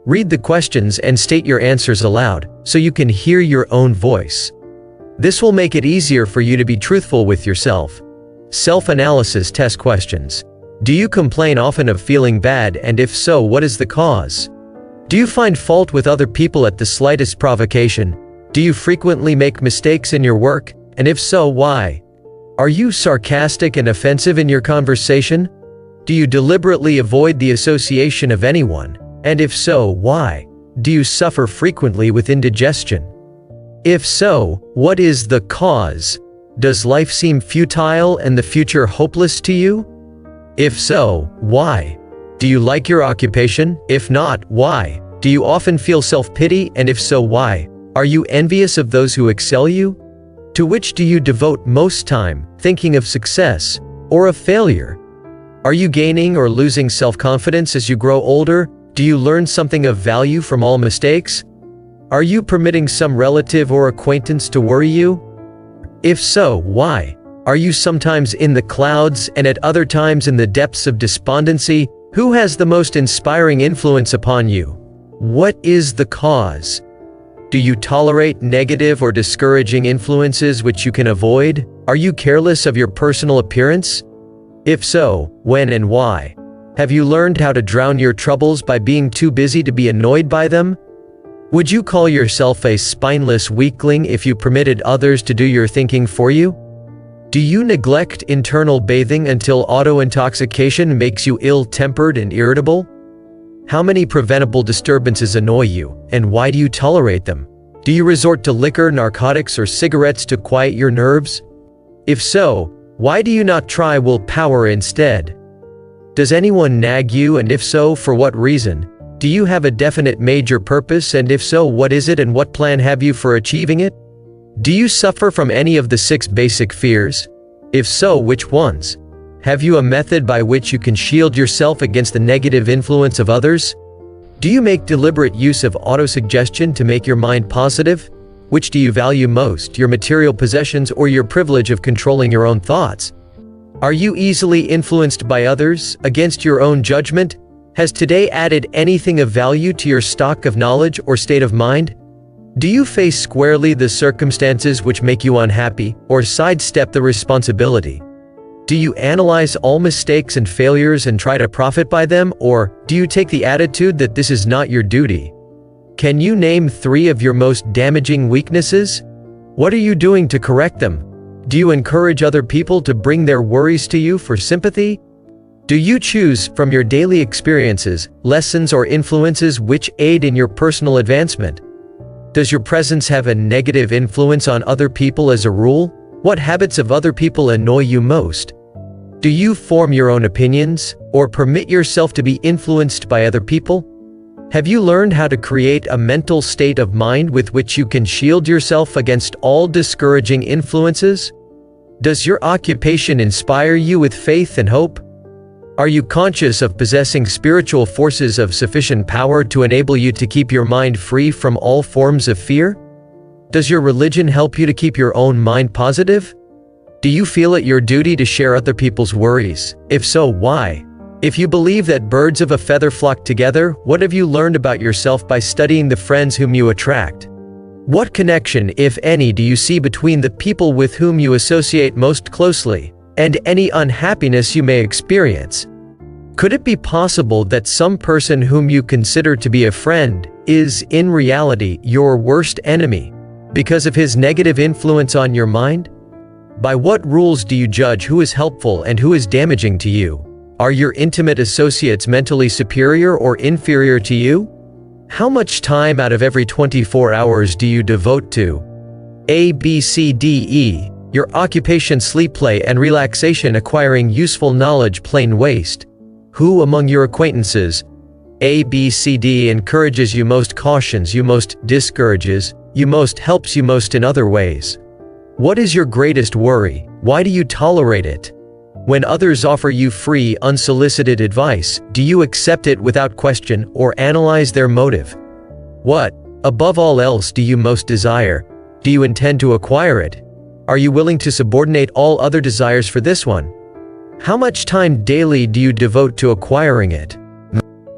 Speaker 1: Read the questions and state your answers aloud, so you can hear your own voice. This will make it easier for you to be truthful with yourself. Self-analysis test questions. Do you complain often of feeling bad, and if so, what is the cause? Do you find fault with other people at the slightest provocation? Do you frequently make mistakes in your work, and if so, why? Are you sarcastic and offensive in your conversation? Do you deliberately avoid the association of anyone, and if so, why? Do you suffer frequently with indigestion? If so, what is the cause? Does life seem futile and the future hopeless to you? If so, why? Do you like your occupation? If not, why? Do you often feel self-pity, and if so, why? Are you envious of those who excel you? To which do you devote most time, thinking of success or of failure? Are you gaining or losing self-confidence as you grow older? Do you learn something of value from all mistakes? Are you permitting some relative or acquaintance to worry you? If so, why? Are you sometimes in the clouds and at other times in the depths of despondency? Who has the most inspiring influence upon you? What is the cause? Do you tolerate negative or discouraging influences which you can avoid? Are you careless of your personal appearance? If so, when and why? Have you learned how to drown your troubles by being too busy to be annoyed by them? Would you call yourself a spineless weakling if you permitted others to do your thinking for you? Do you neglect internal bathing until auto-intoxication makes you ill-tempered and irritable? How many preventable disturbances annoy you, and why do you tolerate them? Do you resort to liquor, narcotics, or cigarettes to quiet your nerves? If so, why do you not try willpower instead? Does anyone nag you, and if so, for what reason? Do you have a definite major purpose, and if so, what is it, and what plan have you for achieving it? Do you suffer from any of the 6 basic fears? If so, which ones? Have you a method by which you can shield yourself against the negative influence of others? Do you make deliberate use of autosuggestion to make your mind positive? Which do you value most, your material possessions or your privilege of controlling your own thoughts? Are you easily influenced by others, against your own judgment? Has today added anything of value to your stock of knowledge or state of mind? Do you face squarely the circumstances which make you unhappy, or sidestep the responsibility? Do you analyze all mistakes and failures and try to profit by them, or do you take the attitude that this is not your duty? Can you name 3 of your most damaging weaknesses? What are you doing to correct them? Do you encourage other people to bring their worries to you for sympathy? Do you choose, from your daily experiences, lessons or influences which aid in your personal advancement? Does your presence have a negative influence on other people as a rule? What habits of other people annoy you most? Do you form your own opinions, or permit yourself to be influenced by other people? Have you learned how to create a mental state of mind with which you can shield yourself against all discouraging influences? Does your occupation inspire you with faith and hope? Are you conscious of possessing spiritual forces of sufficient power to enable you to keep your mind free from all forms of fear? Does your religion help you to keep your own mind positive? Do you feel it your duty to share other people's worries? If so, why? If you believe that birds of a feather flock together, what have you learned about yourself by studying the friends whom you attract? What connection, if any, do you see between the people with whom you associate most closely, and any unhappiness you may experience? Could it be possible that some person whom you consider to be a friend is, in reality, your worst enemy, because of his negative influence on your mind? By what rules do you judge who is helpful and who is damaging to you? Are your intimate associates mentally superior or inferior to you? How much time out of every 24 hours do you devote to A, B, C, D, E, your occupation, sleep, play, and relaxation, acquiring useful knowledge, plain waste? Who among your acquaintances, A, B, C, D, encourages you most, cautions you most, discourages you most, helps you most in other ways? What is your greatest worry? Why do you tolerate it? When others offer you free, unsolicited advice, do you accept it without question or analyze their motive? What, above all else, do you most desire? Do you intend to acquire it? Are you willing to subordinate all other desires for this one? How much time daily do you devote to acquiring it?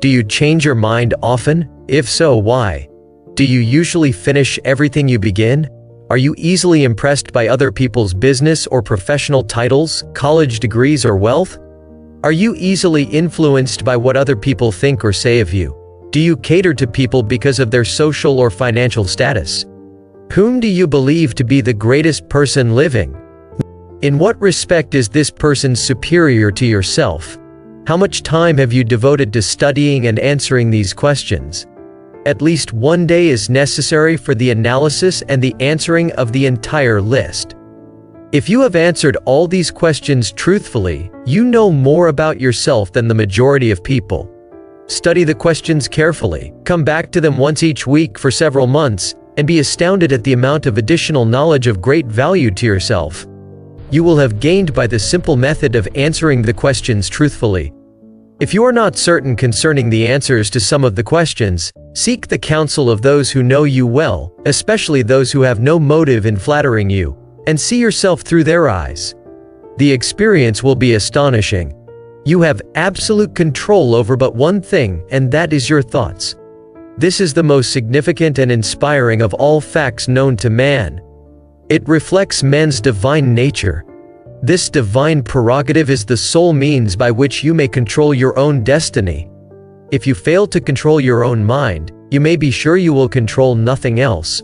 Speaker 1: Do you change your mind often? If so, why? Do you usually finish everything you begin? Are you easily impressed by other people's business or professional titles, college degrees, or wealth? Are you easily influenced by what other people think or say of you? Do you cater to people because of their social or financial status? Whom do you believe to be the greatest person living? In what respect is this person superior to yourself? How much time have you devoted to studying and answering these questions? At least one day is necessary for the analysis and the answering of the entire list. If you have answered all these questions truthfully, you know more about yourself than the majority of people. Study the questions carefully, come back to them once each week for several months, and be astounded at the amount of additional knowledge of great value to yourself you will have gained by the simple method of answering the questions truthfully. If you are not certain concerning the answers to some of the questions, seek the counsel of those who know you well, especially those who have no motive in flattering you, and see yourself through their eyes. The experience will be astonishing. You have absolute control over but one thing, and that is your thoughts. This is the most significant and inspiring of all facts known to man. It reflects man's divine nature. This divine prerogative is the sole means by which you may control your own destiny. If you fail to control your own mind, you may be sure you will control nothing else.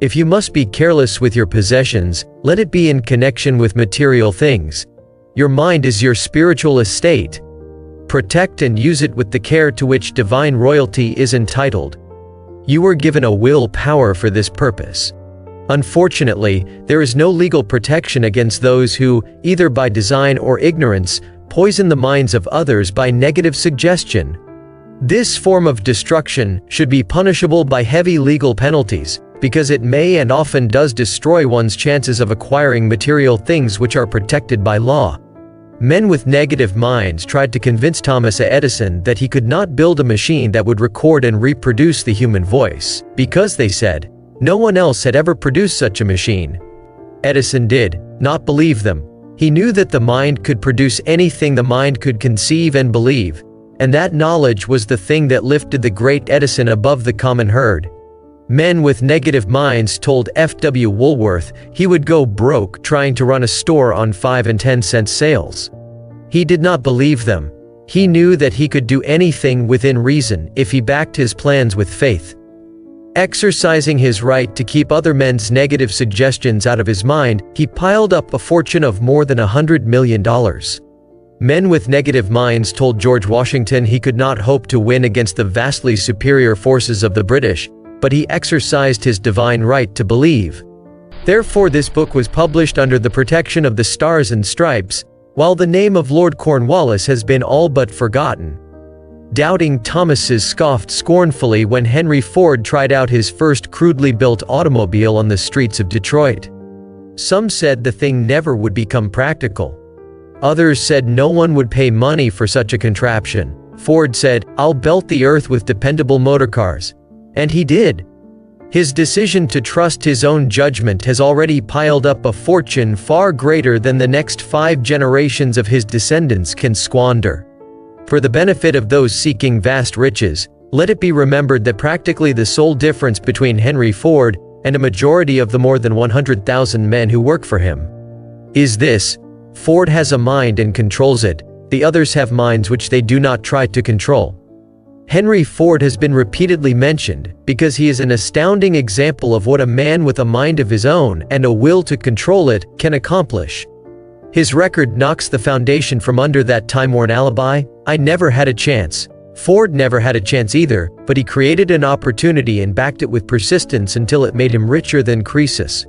Speaker 1: If you must be careless with your possessions, let it be in connection with material things. Your mind is your spiritual estate. Protect and use it with the care to which divine royalty is entitled. You were given a will power for this purpose. Unfortunately, there is no legal protection against those who, either by design or ignorance, poison the minds of others by negative suggestion. This form of destruction should be punishable by heavy legal penalties, because it may and often does destroy one's chances of acquiring material things which are protected by law. Men with negative minds tried to convince Thomas Edison that he could not build a machine that would record and reproduce the human voice, because, they said, no one else had ever produced such a machine. Edison did not believe them. He knew that the mind could produce anything the mind could conceive and believe, and that knowledge was the thing that lifted the great Edison above the common herd. Men with negative minds told F.W. Woolworth he would go broke trying to run a store on 5 and 10 cent sales. He did not believe them. He knew that he could do anything within reason if he backed his plans with faith. Exercising his right to keep other men's negative suggestions out of his mind, he piled up a fortune of more than $100 million. Men with negative minds told George Washington he could not hope to win against the vastly superior forces of the British, but he exercised his divine right to believe. Therefore, this book was published under the protection of the Stars and Stripes, while the name of Lord Cornwallis has been all but forgotten. Doubting Thomases scoffed scornfully when Henry Ford tried out his first crudely built automobile on the streets of Detroit. Some said the thing never would become practical. Others said no one would pay money for such a contraption. Ford said, "I'll belt the earth with dependable motorcars." And he did. His decision to trust his own judgment has already piled up a fortune far greater than the next 5 generations of his descendants can squander. For the benefit of those seeking vast riches, let it be remembered that practically the sole difference between Henry Ford and a majority of the more than 100,000 men who work for him is this: Ford has a mind and controls it, the others have minds which they do not try to control. Henry Ford has been repeatedly mentioned because he is an astounding example of what a man with a mind of his own and a will to control it can accomplish. His record knocks the foundation from under that time-worn alibi, "I never had a chance." Ford never had a chance either, but he created an opportunity and backed it with persistence until it made him richer than Croesus.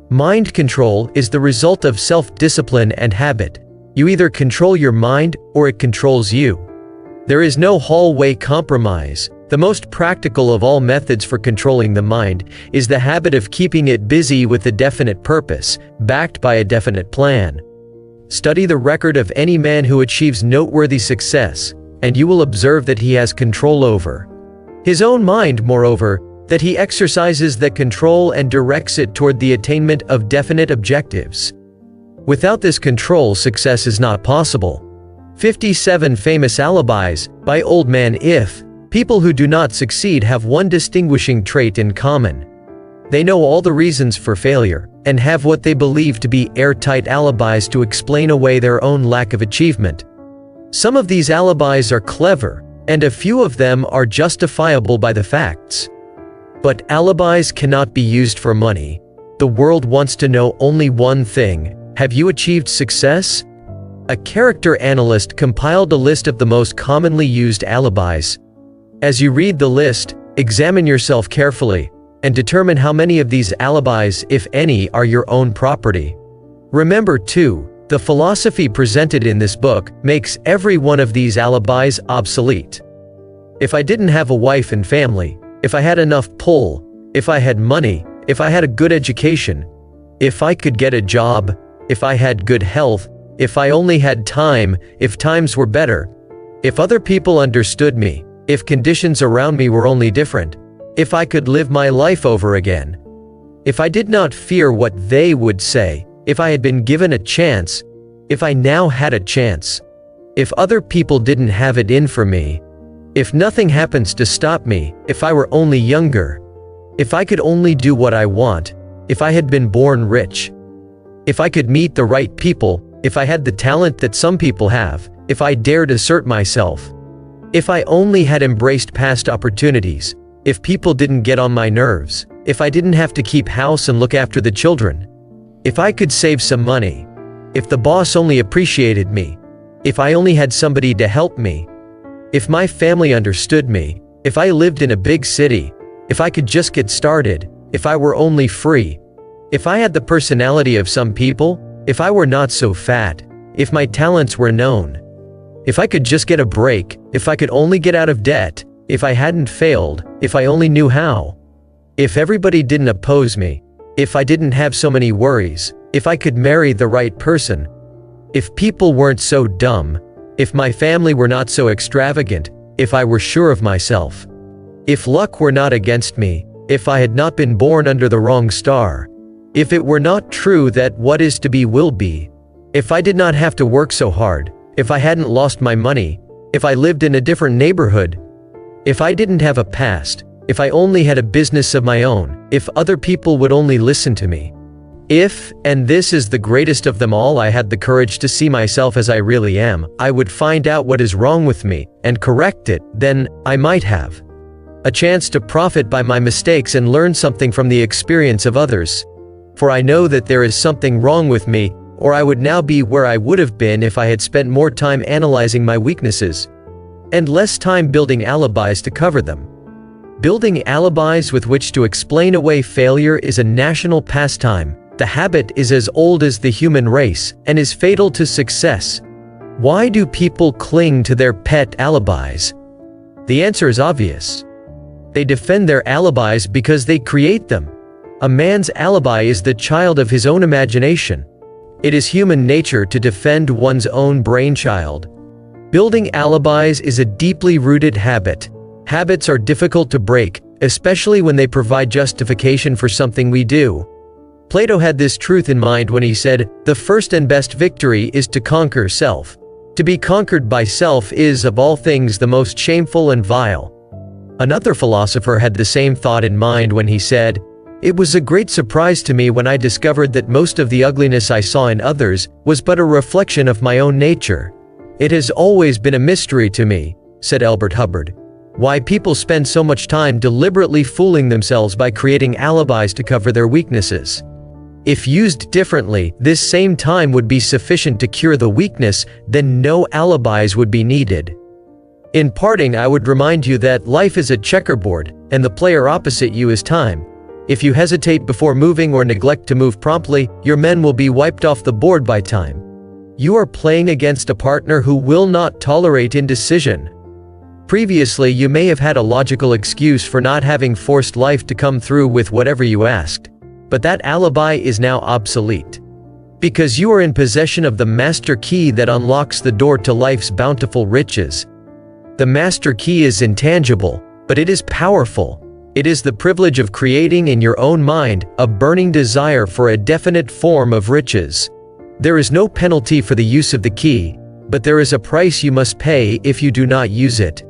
Speaker 1: Mind control is the result of self-discipline and habit. You either control your mind, or it controls you. There is no hallway compromise. The most practical of all methods for controlling the mind is the habit of keeping it busy with a definite purpose, backed by a definite plan. Study the record of any man who achieves noteworthy success, and you will observe that he has control over his own mind, moreover, that he exercises that control and directs it toward the attainment of definite objectives. Without this control, success is not possible. 57 famous alibis, by Old Man If. People who do not succeed have one distinguishing trait in common. They know all the reasons for failure, and have what they believe to be airtight alibis to explain away their own lack of achievement. Some of these alibis are clever, and a few of them are justifiable by the facts. But alibis cannot be used for money. The world wants to know only one thing: have you achieved success? A character analyst compiled a list of the most commonly used alibis. As you read the list, examine yourself carefully, and determine how many of these alibis, if any, are your own property. Remember too, the philosophy presented in this book makes every one of these alibis obsolete. If I didn't have a wife and family, if I had enough pull, if I had money, if I had a good education, if I could get a job, if I had good health, if I only had time, if times were better, if other people understood me, if conditions around me were only different, if I could live my life over again, if I did not fear what they would say, if I had been given a chance, if I now had a chance, if other people didn't have it in for me, if nothing happens to stop me, if I were only younger, if I could only do what I want, if I had been born rich, if I could meet the right people, if I had the talent that some people have, if I dared assert myself, if I only had embraced past opportunities, if people didn't get on my nerves, if I didn't have to keep house and look after the children, if I could save some money, if the boss only appreciated me, if I only had somebody to help me, if my family understood me, if I lived in a big city, if I could just get started, if I were only free, if I had the personality of some people, if I were not so fat, if my talents were known, if I could just get a break, if I could only get out of debt, if I hadn't failed, if I only knew how, if everybody didn't oppose me, if I didn't have so many worries, if I could marry the right person, if people weren't so dumb, if my family were not so extravagant, if I were sure of myself, if luck were not against me, if I had not been born under the wrong star, if it were not true that what is to be will be, if I did not have to work so hard, if I hadn't lost my money, if I lived in a different neighborhood, if I didn't have a past, if I only had a business of my own, if other people would only listen to me, if, and this is the greatest of them all, I had the courage to see myself as I really am, I would find out what is wrong with me, and correct it, then I might have a chance to profit by my mistakes and learn something from the experience of others. For I know that there is something wrong with me, or I would now be where I would have been if I had spent more time analyzing my weaknesses, and less time building alibis to cover them. Building alibis with which to explain away failure is a national pastime. The habit is as old as the human race, and is fatal to success. Why do people cling to their pet alibis? The answer is obvious. They defend their alibis because they create them. A man's alibi is the child of his own imagination. It is human nature to defend one's own brainchild. Building alibis is a deeply rooted habit. Habits are difficult to break, especially when they provide justification for something we do. Plato had this truth in mind when he said, "The first and best victory is to conquer self. To be conquered by self is, of all things, the most shameful and vile." Another philosopher had the same thought in mind when he said, "It was a great surprise to me when I discovered that most of the ugliness I saw in others was but a reflection of my own nature. It has always been a mystery to me," said Elbert Hubbard, "why people spend so much time deliberately fooling themselves by creating alibis to cover their weaknesses. If used differently, this same time would be sufficient to cure the weakness, then no alibis would be needed." In parting, I would remind you that life is a checkerboard, and the player opposite you is time. If you hesitate before moving or neglect to move promptly, your men will be wiped off the board by time. You are playing against a partner who will not tolerate indecision. Previously, you may have had a logical excuse for not having forced life to come through with whatever you asked, but that alibi is now obsolete. Because you are in possession of the master key that unlocks the door to life's bountiful riches. The master key is intangible, but it is powerful. It is the privilege of creating in your own mind a burning desire for a definite form of riches. There is no penalty for the use of the key, but there is a price you must pay if you do not use it.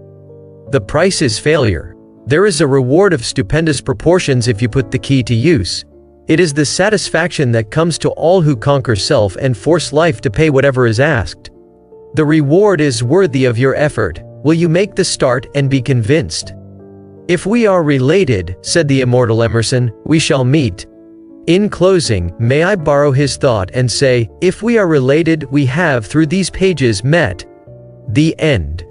Speaker 1: The price is failure. There is a reward of stupendous proportions if you put the key to use. It is the satisfaction that comes to all who conquer self and force life to pay whatever is asked. The reward is worthy of your effort. Will you make the start and be convinced? If we are related, said the immortal Emerson, we shall meet. In closing, may I borrow his thought and say, if we are related, we have through these pages met. The end.